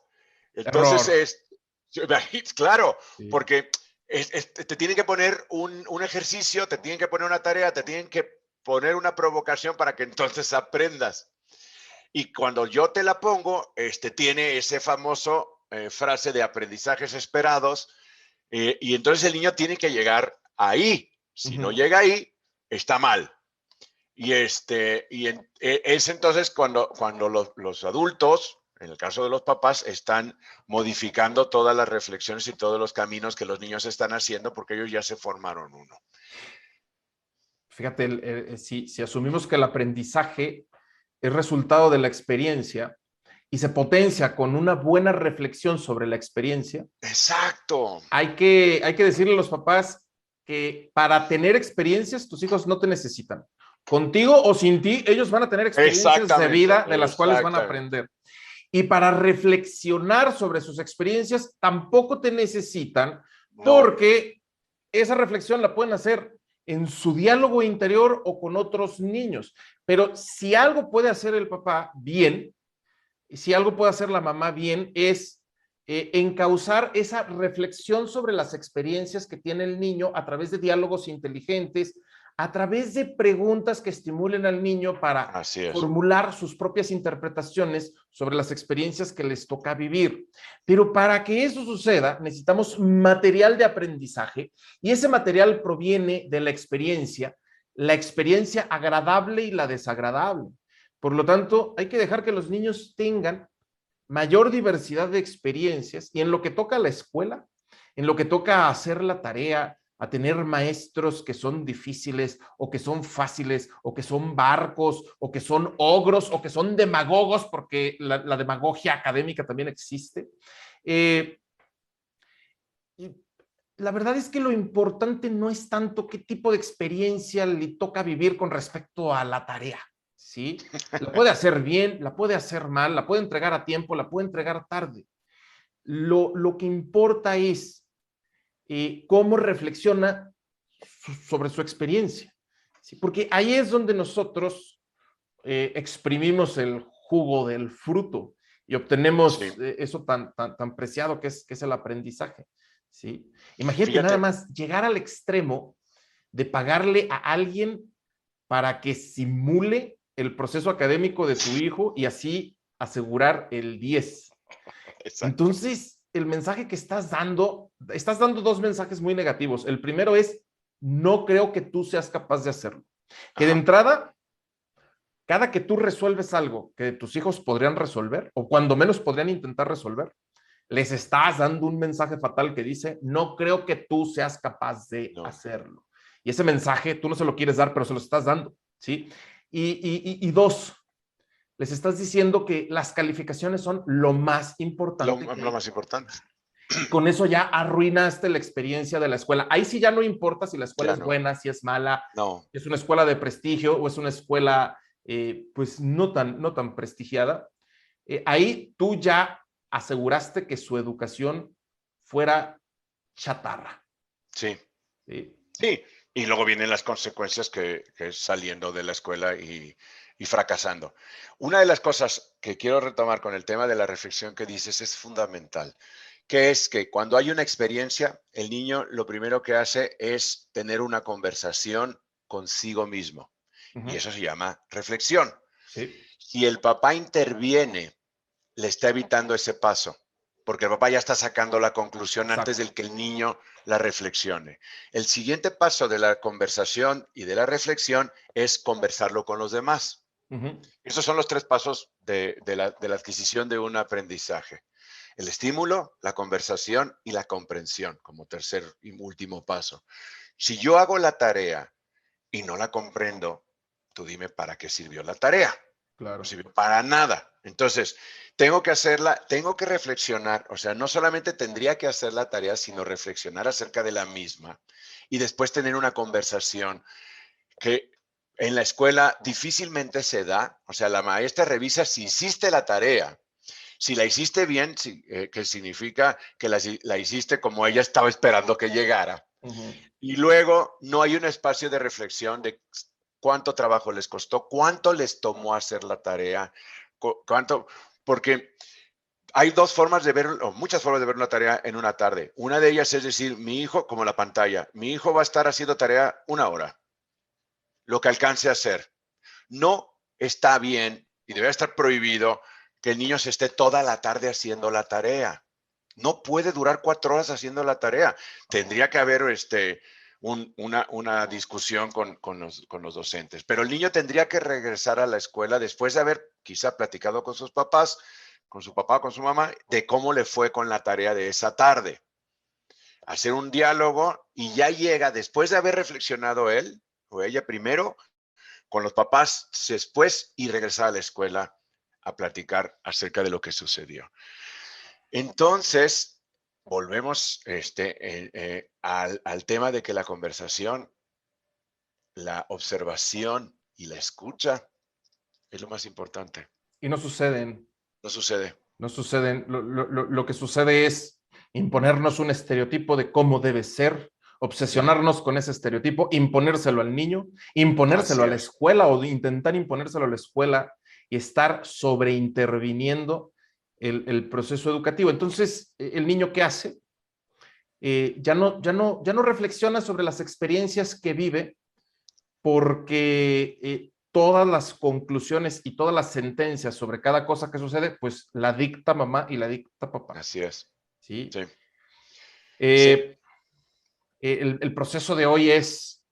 Entonces, claro, Sí. porque te tienen que poner un ejercicio, te tienen que poner una tarea, te tienen que poner una provocación para que entonces aprendas. Y cuando yo te la pongo, tiene ese famoso frase de aprendizajes esperados, y entonces el niño tiene que llegar ahí. Si no llega ahí, está mal. Y, es entonces cuando los adultos, en el caso de los papás, están modificando todas las reflexiones y todos los caminos que los niños están haciendo porque ellos ya se formaron uno. Fíjate, si asumimos que el aprendizaje es resultado de la experiencia y se potencia con una buena reflexión sobre la experiencia. Exacto. Hay que decirle a los papás que para tener experiencias, tus hijos no te necesitan. Contigo o sin ti, ellos van a tener experiencias de vida de las cuales van a aprender. Y para reflexionar sobre sus experiencias, tampoco te necesitan, porque esa reflexión la pueden hacer en su diálogo interior o con otros niños. Pero si algo puede hacer el papá bien, si algo puede hacer la mamá bien, es encauzar esa reflexión sobre las experiencias que tiene el niño a través de diálogos inteligentes, a través de preguntas que estimulen al niño para formular sus propias interpretaciones sobre las experiencias que les toca vivir. Pero para que eso suceda, necesitamos material de aprendizaje y ese material proviene de la experiencia agradable y la desagradable. Por lo tanto, hay que dejar que los niños tengan mayor diversidad de experiencias y en lo que toca a la escuela, en lo que toca hacer la tarea, a tener maestros que son difíciles o que son fáciles o que son barcos o que son ogros o que son demagogos, porque la demagogia académica también existe. Y la verdad es que lo importante no es tanto qué tipo de experiencia le toca vivir con respecto a la tarea, ¿sí? La puede hacer bien, la puede hacer mal, la puede entregar a tiempo, la puede entregar tarde. Lo que importa es cómo reflexiona sobre su experiencia, ¿sí? Porque ahí es donde nosotros exprimimos el jugo del fruto y obtenemos Sí. eso tan preciado que es el aprendizaje, ¿sí? Imagínate nada Fíjate, más llegar al extremo de pagarle a alguien para que simule el proceso académico de tu hijo y así asegurar el 10. exacto. Entonces, el mensaje que estás dando dos mensajes muy negativos. El primero es, no creo que tú seas capaz de hacerlo. Que de Ajá, entrada, cada que tú resuelves algo que tus hijos podrían resolver, o cuando menos podrían intentar resolver, les estás dando un mensaje fatal que dice, no creo que tú seas capaz de no. hacerlo. Y ese mensaje tú no se lo quieres dar, pero se lo estás dando, ¿sí? Y dos, les estás diciendo que las calificaciones son lo más importante que Lo hay. más importante. Y con eso ya arruinaste la experiencia de la escuela. Ahí sí ya no importa si la escuela Ya es no, buena, si es mala, no. es una escuela de prestigio o es una escuela pues no tan prestigiada. Ahí tú ya aseguraste que su educación fuera chatarra. Sí, ¿Sí? sí. Y luego vienen las consecuencias que es saliendo de la escuela y fracasando. Una de las cosas que quiero retomar con el tema de la reflexión que dices es fundamental, que es que cuando hay una experiencia, el niño lo primero que hace es tener una conversación consigo mismo. Uh Y -huh. eso se llama reflexión. Sí, Si el papá interviene, le está evitando ese paso, porque el papá ya está sacando la conclusión antes exacto. del que el niño la reflexione. El siguiente paso de la conversación y de la reflexión es conversarlo con los demás. Uh -huh. Esos son los tres pasos de la adquisición de un aprendizaje. El estímulo, la conversación y la comprensión como tercer y último paso. Si yo hago la tarea y no la comprendo, tú dime para qué sirvió la tarea. No Claro. sirvió para nada. Entonces, tengo que hacerla, tengo que reflexionar, o sea, no solamente tendría que hacer la tarea, sino reflexionar acerca de la misma y después tener una conversación que en la escuela difícilmente se da. O sea, la maestra revisa si hiciste la tarea. Si la hiciste bien, que significa que la hiciste como ella estaba esperando que llegara. Uh -huh. Y luego no hay un espacio de reflexión de cuánto trabajo les costó, cuánto les tomó hacer la tarea, cuánto, porque hay dos formas de ver, o muchas formas de ver una tarea en una tarde. Una de ellas es decir, mi hijo, como la pantalla, mi hijo va a estar haciendo tarea 1 hora, lo que alcance a hacer. No está bien y debe estar prohibido que el niño se esté toda la tarde haciendo la tarea. No puede durar 4 horas haciendo la tarea. Tendría que haber una discusión con los docentes. Pero el niño tendría que regresar a la escuela después de haber quizá platicado con sus papás, con su papá, con su mamá, de cómo le fue con la tarea de esa tarde. Hacer un diálogo y ya llega después de haber reflexionado él o ella primero con los papás después y regresar a la escuela a platicar acerca de lo que sucedió. Entonces, volvemos al tema de que la conversación, la observación y la escucha es lo más importante. Y no suceden. No sucede. No suceden. Lo que sucede es imponernos un estereotipo de cómo debe ser, Ya, obsesionarnos con ese estereotipo, imponérselo al niño, imponérselo así a la es. escuela o intentar imponérselo a la escuela y estar sobreinterviniendo el proceso educativo. Entonces, ¿el niño qué hace? Ya no reflexiona sobre las experiencias que vive porque todas las conclusiones y todas las sentencias sobre cada cosa que sucede, pues la dicta mamá y la dicta papá. Así es. ¿Sí? Sí, sí, Eh, el proceso de hoy es,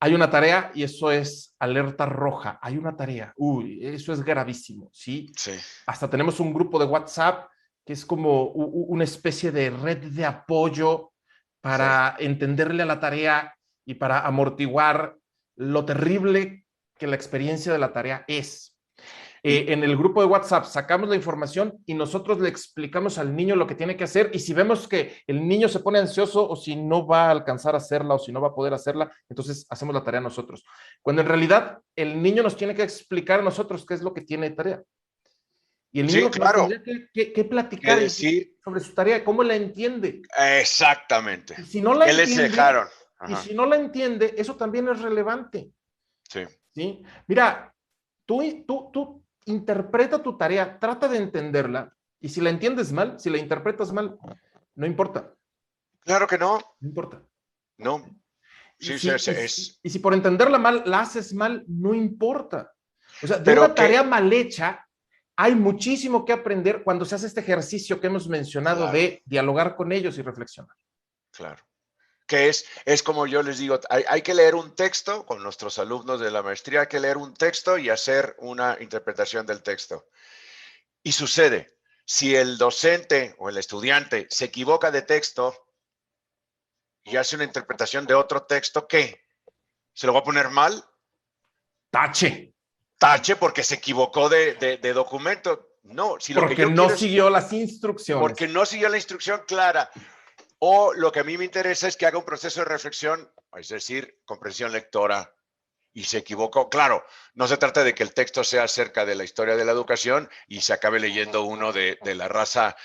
hay una tarea y eso es alerta roja, hay una tarea, uy, eso es gravísimo, ¿sí? sí. Hasta tenemos un grupo de WhatsApp que es como una especie de red de apoyo para entenderle a la tarea y para amortiguar lo terrible que la experiencia de la tarea es. En el grupo de WhatsApp sacamos la información y nosotros le explicamos al niño lo que tiene que hacer, y si vemos que el niño se pone ansioso o si no va a alcanzar a hacerla o si no va a poder hacerla, entonces hacemos la tarea nosotros. Cuando en realidad el niño nos tiene que explicar a nosotros qué es lo que tiene de tarea. Y el niño Sí, lo que nos claro. tendría que platicar Que decir, sobre su tarea, cómo la entiende. exactamente. Y si no la ¿Qué les entiende, dejaron? y Ajá. si no la entiende, eso también es relevante. Sí. ¿Sí? Mira, tú interpreta tu tarea, trata de entenderla, y si la entiendes mal, si la interpretas mal, no importa, Claro que no. no importa. No. Y Sí, sí, si, y, si, y si por entenderla mal la haces mal, no importa. O sea, de pero una que, tarea mal hecha, hay muchísimo que aprender cuando se hace este ejercicio que hemos mencionado claro, de dialogar con ellos y reflexionar. claro. Que es como yo les digo, hay que leer un texto con nuestros alumnos de la maestría, hay que leer un texto y hacer una interpretación del texto. Y sucede, si el docente o el estudiante se equivoca de texto y hace una interpretación de otro texto, ¿qué? ¿Se lo va a poner mal? Tache, Tache porque se equivocó de documento. No, si lo que porque yo no quiero es, siguió las instrucciones. porque no siguió la instrucción clara. O lo que a mí me interesa es que haga un proceso de reflexión, es decir, comprensión lectora, y se equivocó. Claro, no se trata de que el texto sea acerca de la historia de la educación y se acabe leyendo uno de la raza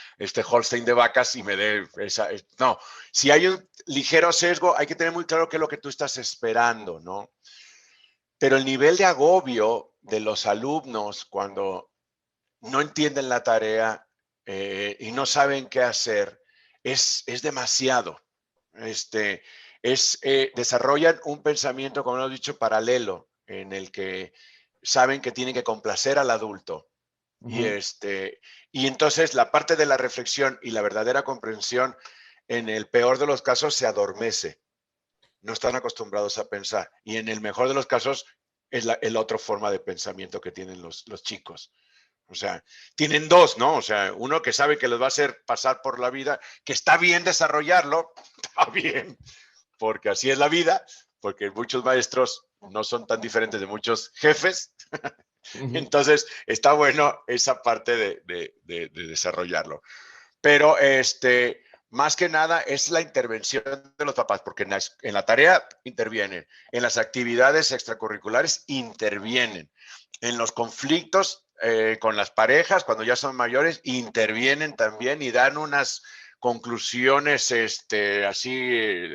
Holstein de vacas y me dé esa. No, si hay un ligero sesgo, hay que tener muy claro qué es lo que tú estás esperando, ¿no? Pero el nivel de agobio de los alumnos cuando no entienden la tarea y no saben qué hacer es demasiado. Este, desarrollan un pensamiento, como hemos dicho, paralelo, en el que saben que tienen que complacer al adulto. Y, y entonces la parte de la reflexión y la verdadera comprensión, en el peor de los casos, se adormece. No están acostumbrados a pensar. Y en el mejor de los casos, es la otra forma de pensamiento que tienen los chicos. O sea, tienen dos, ¿no? O sea, uno que sabe que les va a hacer pasar por la vida, que está bien desarrollarlo, está bien, porque así es la vida, porque muchos maestros no son tan diferentes de muchos jefes. Entonces, está bueno esa parte de desarrollarlo. Pero más que nada es la intervención de los papás, porque en la tarea intervienen, en las actividades extracurriculares intervienen, en los conflictos con las parejas, cuando ya son mayores, intervienen también y dan unas conclusiones así,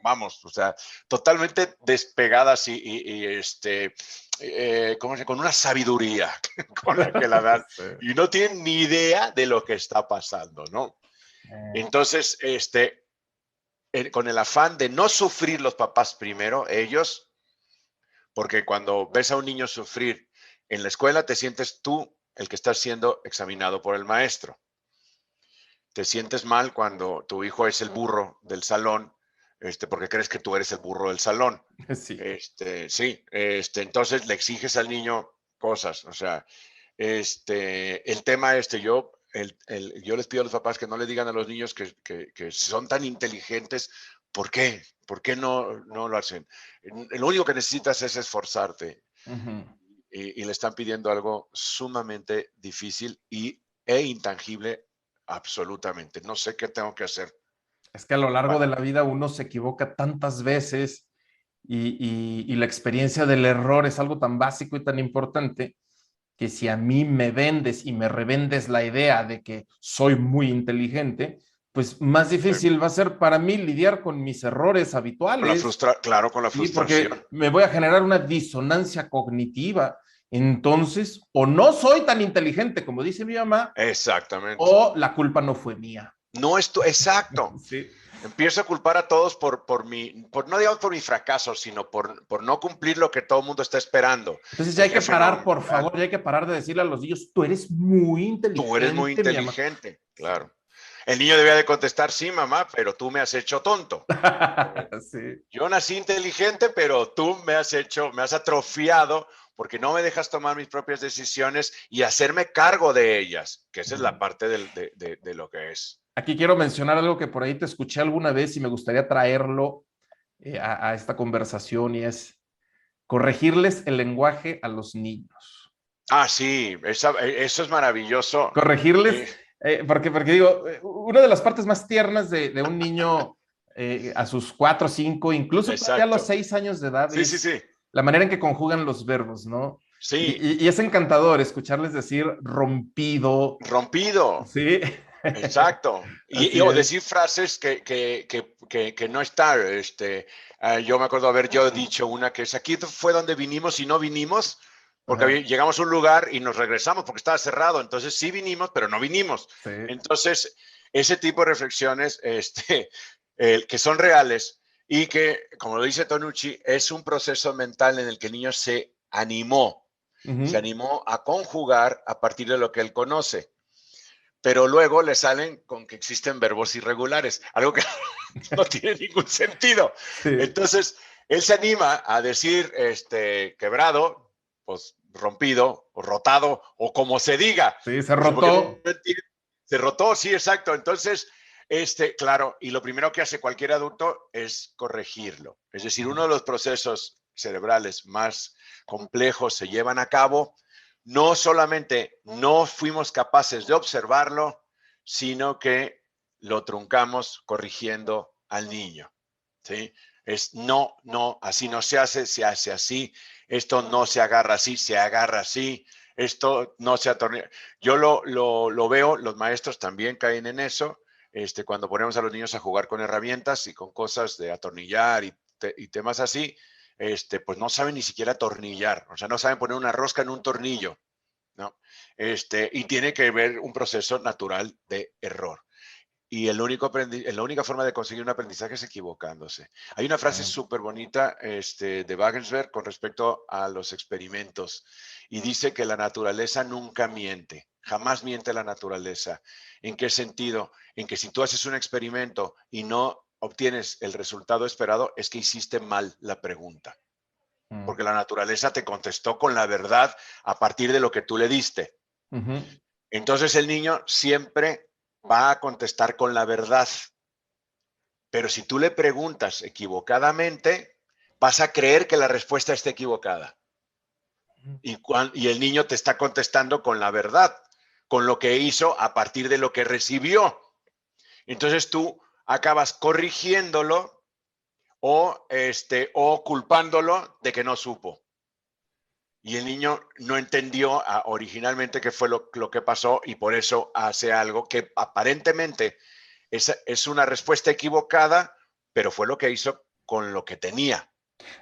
vamos, o sea, totalmente despegadas con una sabiduría con la que la dan Sí. y no tienen ni idea de lo que está pasando, ¿no? Entonces, con el afán de no sufrir los papás primero, ellos, porque cuando ves a un niño sufrir en la escuela, te sientes tú el que está siendo examinado por el maestro. Te sientes mal cuando tu hijo es el burro del salón, porque crees que tú eres el burro del salón. Sí. Sí, entonces le exiges al niño cosas, o sea, el tema yo les pido a los papás que no le digan a los niños que son tan inteligentes. ¿Por qué? ¿Por qué no lo hacen? Lo único que necesitas es esforzarte. Y le están pidiendo algo sumamente difícil e intangible absolutamente. No sé qué tengo que hacer. Es que a lo largo de la vida uno se equivoca tantas veces y la experiencia del error es algo tan básico y tan importante que si a mí me vendes y me revendes la idea de que soy muy inteligente, pues más difícil va a ser para mí lidiar con mis errores habituales, Claro, con la ¿sí? frustración. Porque me voy a generar una disonancia cognitiva. Entonces, o no soy tan inteligente como dice mi mamá, Exactamente. o la culpa no fue mía. No es exacto. Sí. Empiezo a culpar a todos no digamos por mi fracaso, sino por no cumplir lo que todo el mundo está esperando. Entonces ya El hay que jefe no, parar, por favor, ya hay que parar de decirle a los niños, tú eres muy tú eres muy inteligente, mi mamá. inteligente, claro. El niño debía de contestar, sí, mamá, pero tú me has hecho tonto. Sí. Yo nací inteligente, pero tú me has atrofiado porque no me dejas tomar mis propias decisiones y hacerme cargo de ellas, que esa es la parte de lo que es. aquí quiero mencionar algo que por ahí te escuché alguna vez y me gustaría traerlo a esta conversación y es corregirles el lenguaje a los niños. Ah, sí, eso es maravilloso. Corregirles, porque digo, una de las partes más tiernas de un niño a sus 4, 5, incluso todavía a los Exacto. 6 años de edad Sí, sí, es sí. la manera en que conjugan los verbos, ¿no? Sí, Y es encantador escucharles decir rompido, rompido. ¿sí? Exacto. Así O es. decir frases que no están. Yo me acuerdo haber yo dicho una que es: aquí fue donde vinimos y no vinimos, porque Ajá, llegamos a un lugar y nos regresamos porque estaba cerrado. Entonces sí vinimos, pero no vinimos. sí. Entonces, ese tipo de reflexiones que son reales y que, como lo dice Tonucci, es un proceso mental en el que el niño se Ujú. animó a conjugar a partir de lo que él conoce, pero luego le salen con que existen verbos irregulares, algo que no tiene ningún sentido. Sí, Entonces, él se anima a decir quebrado, pues rompido, o rotado, o como se diga. sí, se O sea, porque no rotó. entiende. Se rotó, sí, exacto. Entonces, claro, y lo primero que hace cualquier adulto es corregirlo. Es decir, uno de los procesos cerebrales más complejos se llevan a cabo. No solamente no fuimos capaces de observarlo, sino que lo truncamos corrigiendo al niño. ¿Sí? Es no, no, así no se hace así, esto no se agarra así, se agarra así, esto no se atornilla. Yo lo veo, los maestros también caen en eso, cuando ponemos a los niños a jugar con herramientas y con cosas de atornillar y temas así, pues no saben ni siquiera atornillar, o sea, no saben poner una rosca en un tornillo, ¿no? Y tiene que ver un proceso natural de error. Y la única forma de conseguir un aprendizaje es equivocándose. Hay una frase Ah, súper bonita de Wagensberg con respecto a los experimentos y dice que la naturaleza nunca miente, jamás miente la naturaleza. ¿En qué sentido? En que si tú haces un experimento y no obtienes el resultado esperado, es que hiciste mal la pregunta, mm, porque la naturaleza te contestó con la verdad a partir de lo que tú le diste. ujú. Entonces el niño siempre va a contestar con la verdad. Pero si tú le preguntas equivocadamente, vas a creer que la respuesta está equivocada. Y el niño te está contestando con la verdad, con lo que hizo a partir de lo que recibió. Entonces tú acabas corrigiéndolo o culpándolo de que no supo. Y el niño no entendió originalmente qué fue lo que pasó y por eso hace algo que aparentemente es una respuesta equivocada, pero fue lo que hizo con lo que tenía.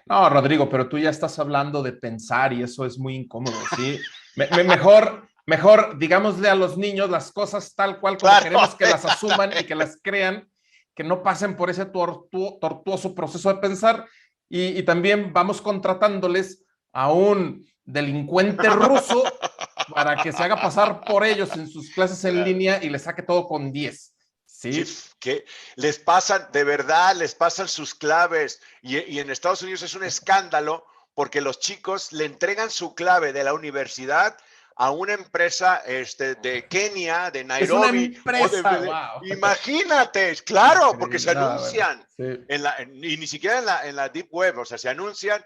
No, Rodrigo, pero tú ya estás hablando de pensar y eso es muy incómodo, ¿sí? Mejor digámosle a los niños las cosas tal cual como Claro, queremos que las asuman y que exactamente. las crean, que no pasen por ese tortuoso proceso de pensar y también vamos contratándoles a un delincuente ruso para que se haga pasar por ellos en sus clases en Claro. línea y le saque todo con 10, ¿Qué, ¿sí? qué? Les pasan, de verdad, les pasan sus claves. Y en Estados Unidos es un escándalo porque los chicos le entregan su clave de la universidad a una empresa de Kenia, de Es una Nairobi, empresa, wow. imagínate, claro, porque se Increíble. No, bueno, anuncian sí. y ni siquiera en la Deep Web, o sea, se anuncian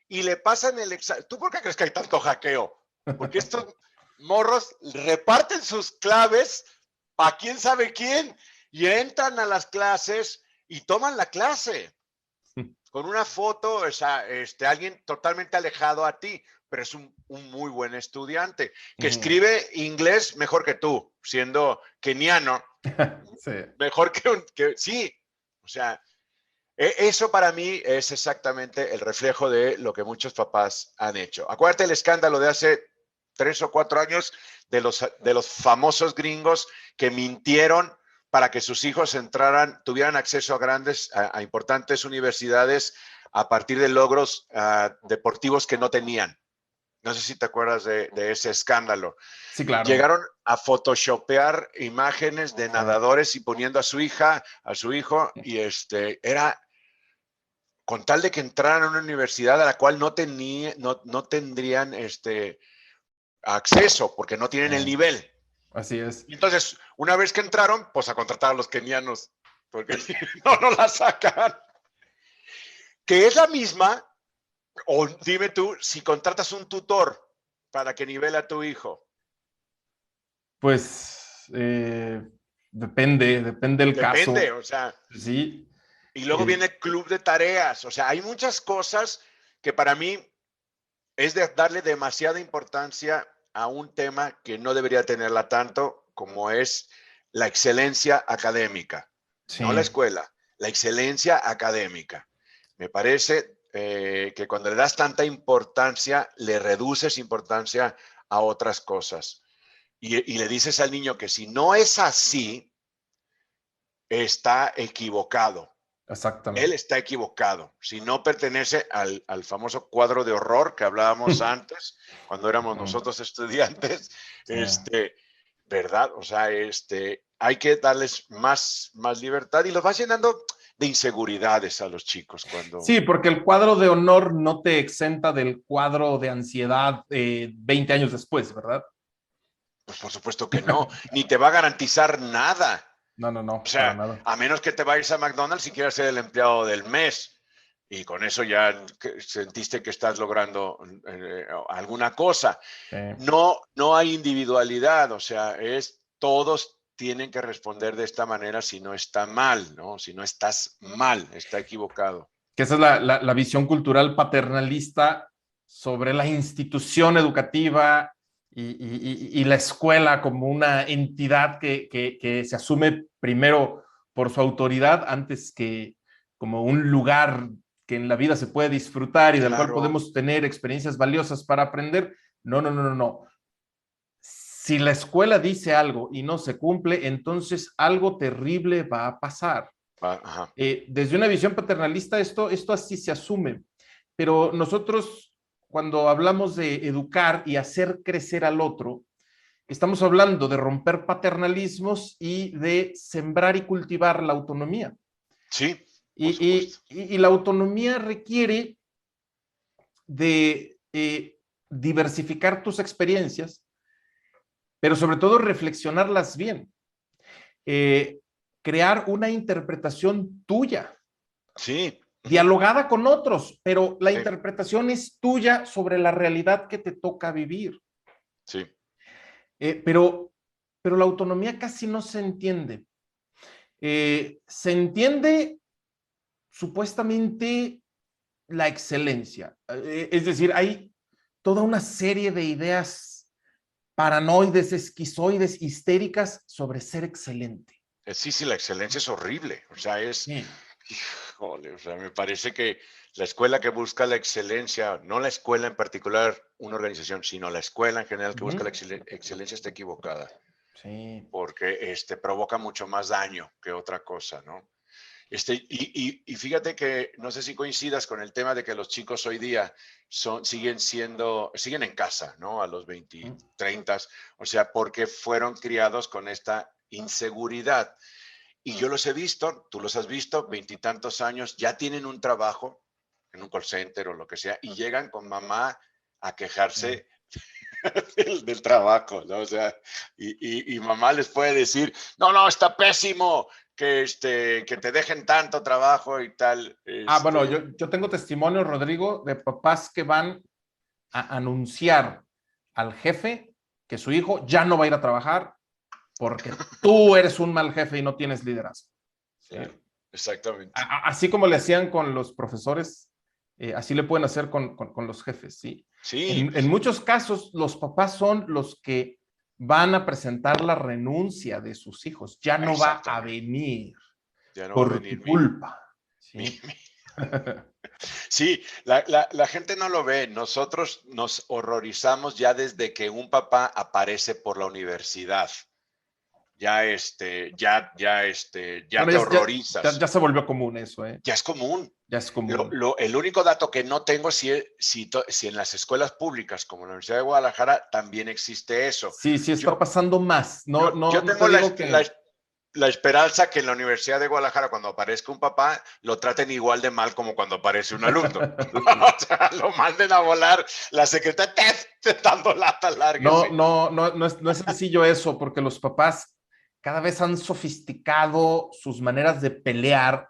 y le pasan el examen. ¿Tú por qué crees que hay tanto hackeo? Porque estos morros reparten sus claves a quién sabe quién y entran a las clases y toman la clase con una foto, o sea, alguien totalmente alejado a ti, pero es un muy buen estudiante que Ujú. escribe inglés mejor que tú, siendo keniano, Sí. mejor sí, o sea, eso para mí es exactamente el reflejo de lo que muchos papás han hecho. Acuérdate el escándalo de hace 3 o 4 años de los famosos gringos que mintieron para que sus hijos tuvieran acceso a importantes universidades a partir de logros deportivos que no tenían. No sé si te acuerdas de ese escándalo. Sí, claro. Llegaron a photoshopear imágenes de Ah, nadadores y poniendo a su hija, a su hijo, y era con tal de que entraran a una universidad a la cual no tendrían acceso porque no tienen el ah, nivel. Así es. Y entonces, una vez que entraron, pues a contratar a los kenianos, porque no la sacan. Que es la misma, o dime tú, si contratas un tutor para que nivele a tu hijo. Pues depende del Depende, caso. o sea. Sí. Y luego viene el club de tareas. O sea, hay muchas cosas que para mí es de darle demasiada importancia a un tema que no debería tenerla tanto, como es la excelencia académica. No la Sí, escuela, la excelencia académica. Me parece que cuando le das tanta importancia, le reduces importancia a otras cosas. Y le dices al niño que si no es así, está equivocado. Él exactamente. está equivocado. Si no pertenece al famoso cuadro de horror que hablábamos antes, cuando éramos Mm, nosotros estudiantes, sí. ¿verdad? O sea, hay que darles más libertad y los vas llenando de inseguridades a los chicos cuando. Sí, porque el cuadro de honor no te exenta del cuadro de ansiedad 20 años después, ¿verdad? Pues por supuesto que no, ni te va a garantizar nada. No, no, O no, para sea, nada. a menos que te vayas a McDonald's y quieras ser el empleado del mes. Y con eso ya sentiste que estás logrando alguna cosa. Sí. No hay individualidad, o sea, todos tienen que responder de esta manera si no está mal, ¿no? Si no estás mal, está equivocado. Que esa es la visión cultural paternalista sobre la institución educativa y la escuela como una entidad que se asume primero por su autoridad antes que como un lugar que en la vida se puede disfrutar y del cual Claro, podemos tener experiencias valiosas para aprender. No, no, no, no, no. Si la escuela dice algo y no se cumple, entonces algo terrible va a pasar. ajá. Desde una visión paternalista, esto así se asume, pero nosotros cuando hablamos de educar y hacer crecer al otro, estamos hablando de romper paternalismos y de sembrar y cultivar la autonomía. Sí, por supuesto. Y la autonomía requiere de diversificar tus experiencias, pero sobre todo reflexionarlas bien, eh, crear una interpretación tuya, Sí, dialogada con otros, pero la sí, interpretación es tuya sobre la realidad que te toca vivir. sí. Pero la autonomía casi no se entiende. Se entiende supuestamente la excelencia. Es decir, hay toda una serie de ideas paranoides, esquizoides, histéricas sobre ser excelente. Sí, la excelencia es horrible. O sea, Sí. híjole, o sea, me parece que la escuela que busca la excelencia, no la escuela en particular, una organización, sino la escuela en general que busca la excelencia está equivocada, Sí. porque provoca mucho más daño que otra cosa, ¿no? Y fíjate que no sé si coincidas con el tema de que los chicos hoy día siguen en casa, ¿no? A los 20, 30, o sea, porque fueron criados con esta inseguridad. Y yo los he visto, tú los has visto, 20 y tantos años, ya tienen un trabajo en un call center o lo que sea, y llegan con mamá a quejarse del trabajo, ¿no? O sea, y mamá les puede decir, no, está pésimo, que te dejen tanto trabajo y tal. Bueno, yo tengo testimonio, Rodrigo, de papás que van a anunciar al jefe que su hijo ya no va a ir a trabajar porque tú eres un mal jefe y no tienes liderazgo. ¿Sí? Claro, exactamente. Así como le hacían con los profesores, así le pueden hacer con los jefes. ¿Sí? Sí, En muchos casos, los papás son los que van a presentar la renuncia de sus hijos. Ya no va a exactamente. venir Ya no va a por tu venir culpa. mi, ¿Sí? Sí, la gente no lo ve. Nosotros nos horrorizamos ya desde que un papá aparece por la universidad. Ya Bueno, te horrorizas. ya se volvió común eso, ¿eh? Ya es común. Ya es común. El único dato que no tengo si en las escuelas públicas como la Universidad de Guadalajara también existe eso. Sí, sí está Yo, pasando más. No, yo, no, yo no te tengo la, digo que la esperanza que en la Universidad de Guadalajara, cuando aparezca un papá, lo traten igual de mal como cuando aparece un alumno. O sea, lo manden a volar, la secretaria dando lata larga. No es sencillo eso, porque los papás cada vez han sofisticado sus maneras de pelear,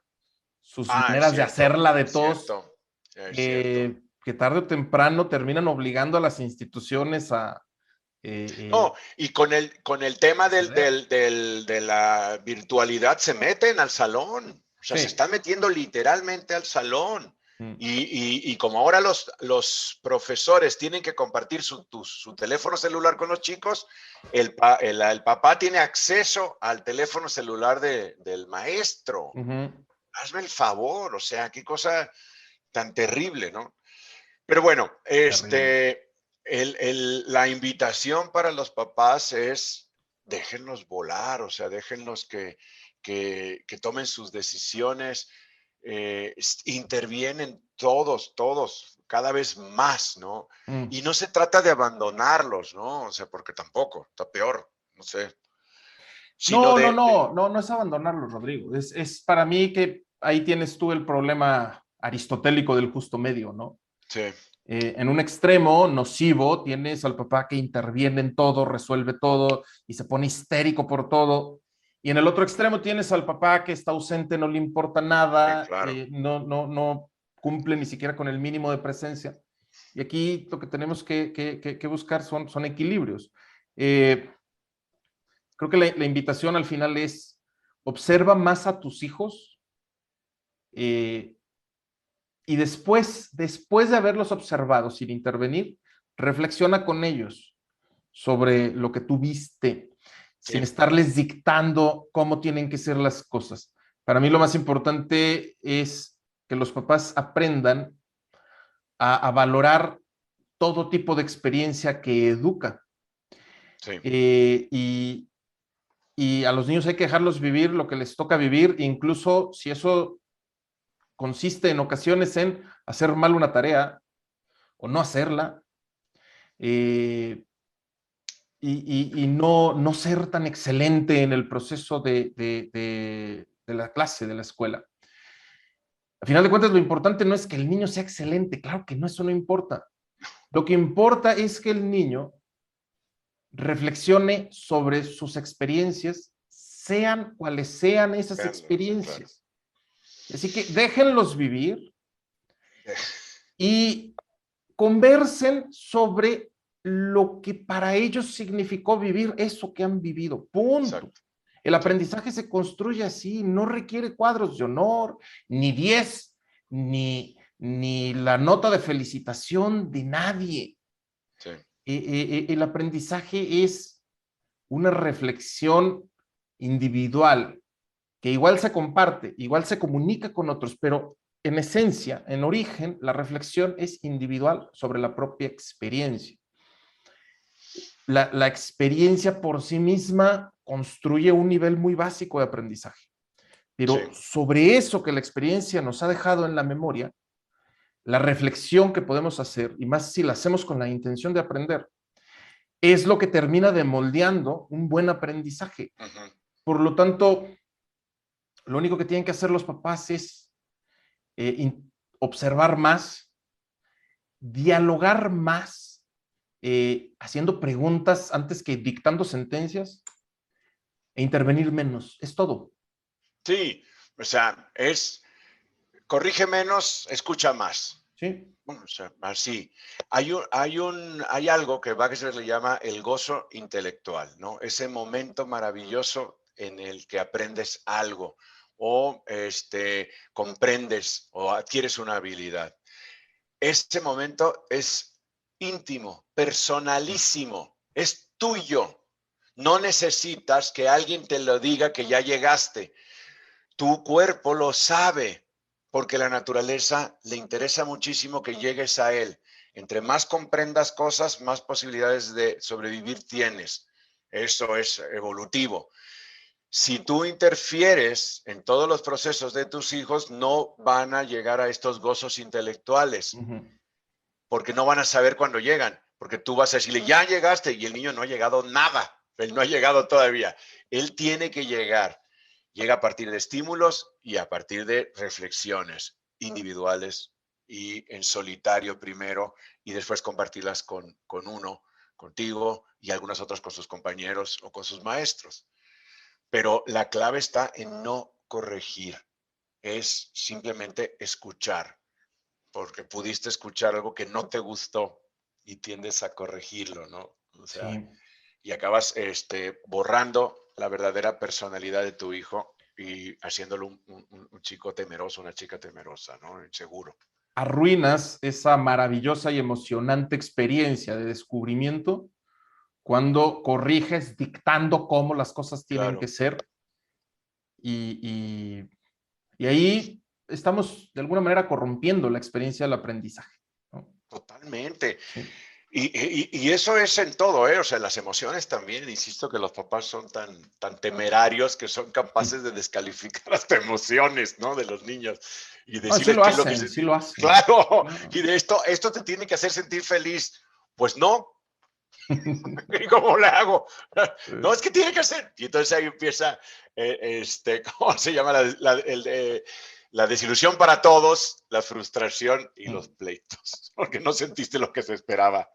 sus Es maneras de cierto, hacerla de es todos, cierto, es cierto. que tarde o temprano terminan obligando a las instituciones a No, y con el tema ceder. de la virtualidad se meten al salón. O sea, se Sí. están metiendo literalmente al salón. Mm. Y como ahora los profesores tienen que compartir su teléfono celular con los chicos, el papá tiene acceso al teléfono celular del maestro. Ujú. Hazme el favor, o sea, qué cosa tan terrible, ¿no? Pero bueno, Terrible. la invitación para los papás es déjenlos volar, o sea, déjenlos que tomen sus decisiones, intervienen todos, cada vez más, ¿no? Mm. Y no se trata de abandonarlos, ¿no? O sea, porque tampoco, está peor, no sé, sino No es abandonarlo, Rodrigo. Es para mí que ahí tienes tú el problema aristotélico del justo medio, ¿no? sí, En un extremo nocivo tienes al papá que interviene en todo, resuelve todo y se pone histérico por todo. Y en el otro extremo tienes al papá que está ausente, no le importa nada, claro, no cumple ni siquiera con el mínimo de presencia. Y aquí lo que tenemos que buscar son equilibrios. Creo que la invitación al final es observa más a tus hijos eh, y después de haberlos observado sin intervenir, reflexiona con ellos sobre lo que tú viste, sin sí, estarles dictando cómo tienen que ser las cosas. Para mí lo más importante es que los papás aprendan a valorar todo tipo de experiencia que educa. sí, Eh, y, y a los niños hay que dejarlos vivir lo que les toca vivir, incluso si eso consiste en ocasiones en hacer mal una tarea o no hacerla, eh, y no ser tan excelente en el proceso de la clase, de la escuela. Al final de cuentas, lo importante no es que el niño sea excelente, claro que no, eso no importa. Lo que importa es que el niño reflexione sobre sus experiencias, sean cuales sean esas claro. experiencias. Así que déjenlos vivir y conversen sobre lo que para ellos significó vivir eso que han vivido. Punto. Exacto, El sí, aprendizaje se construye así, no requiere cuadros de honor, ni 10, ni la nota de felicitación de nadie. sí, El aprendizaje es una reflexión individual que igual se comparte, igual se comunica con otros, pero en esencia, en origen, la reflexión es individual sobre la propia experiencia. La experiencia por sí misma construye un nivel muy básico de aprendizaje, sí. pero sobre eso que la experiencia nos ha dejado en la memoria, la reflexión que podemos hacer, y más si la hacemos con la intención de aprender, es lo que termina de moldeando un buen aprendizaje. Ujú. Por lo tanto, lo único que tienen que hacer los papás es observar más, dialogar más, haciendo preguntas antes que dictando sentencias e intervenir menos. Es todo. Sí, o sea, corrige menos, escucha más. ¿Sí? Bueno, o sea, así. Hay algo que Baxter le llama el gozo intelectual, ¿no? Ese momento maravilloso en el que aprendes algo o comprendes o adquieres una habilidad. Ese momento es íntimo, personalísimo, es tuyo. No necesitas que alguien te lo diga que ya llegaste. Tu cuerpo lo sabe, porque la naturaleza le interesa muchísimo que llegues a él. Entre más comprendas cosas, más posibilidades de sobrevivir tienes. Eso es evolutivo. Si tú interfieres en todos los procesos de tus hijos, no van a llegar a estos gozos intelectuales, Uh-huh. porque no van a saber cuándo llegan, porque tú vas a decirle, ya llegaste, y el niño no ha llegado nada, él no ha llegado todavía. Él tiene que llegar. llega a partir de estímulos y a partir de reflexiones individuales y en solitario primero y después compartirlas con uno, contigo y algunas otras con sus compañeros o con sus maestros. Pero la clave está en no corregir, es simplemente escuchar, porque pudiste escuchar algo que no te gustó y tiendes a corregirlo, ¿no? O sea, Sí. y acabas borrando la verdadera personalidad de tu hijo y haciéndolo un chico temeroso, una chica temerosa, ¿no? Inseguro. Arruinas esa maravillosa y emocionante experiencia de descubrimiento cuando corriges dictando cómo las cosas tienen que Claro, ser y, y, y ahí estamos de alguna manera corrompiendo la experiencia del aprendizaje, ¿no? totalmente. Sí. Y eso es en todo, ¿eh? O sea, las emociones también, insisto que los papás son tan temerarios que son capaces de descalificar hasta emociones, ¿no? De los niños y No, sí decirles lo qué es lo que hacen, se... sí lo hacen. Claro, Claro. y de esto te tiene que hacer sentir feliz. Pues no, ¿y cómo le hago? No, es que tiene que ser. Y entonces ahí empieza, ¿cómo se llama? La desilusión para todos, la frustración y los pleitos, porque no sentiste lo que se esperaba.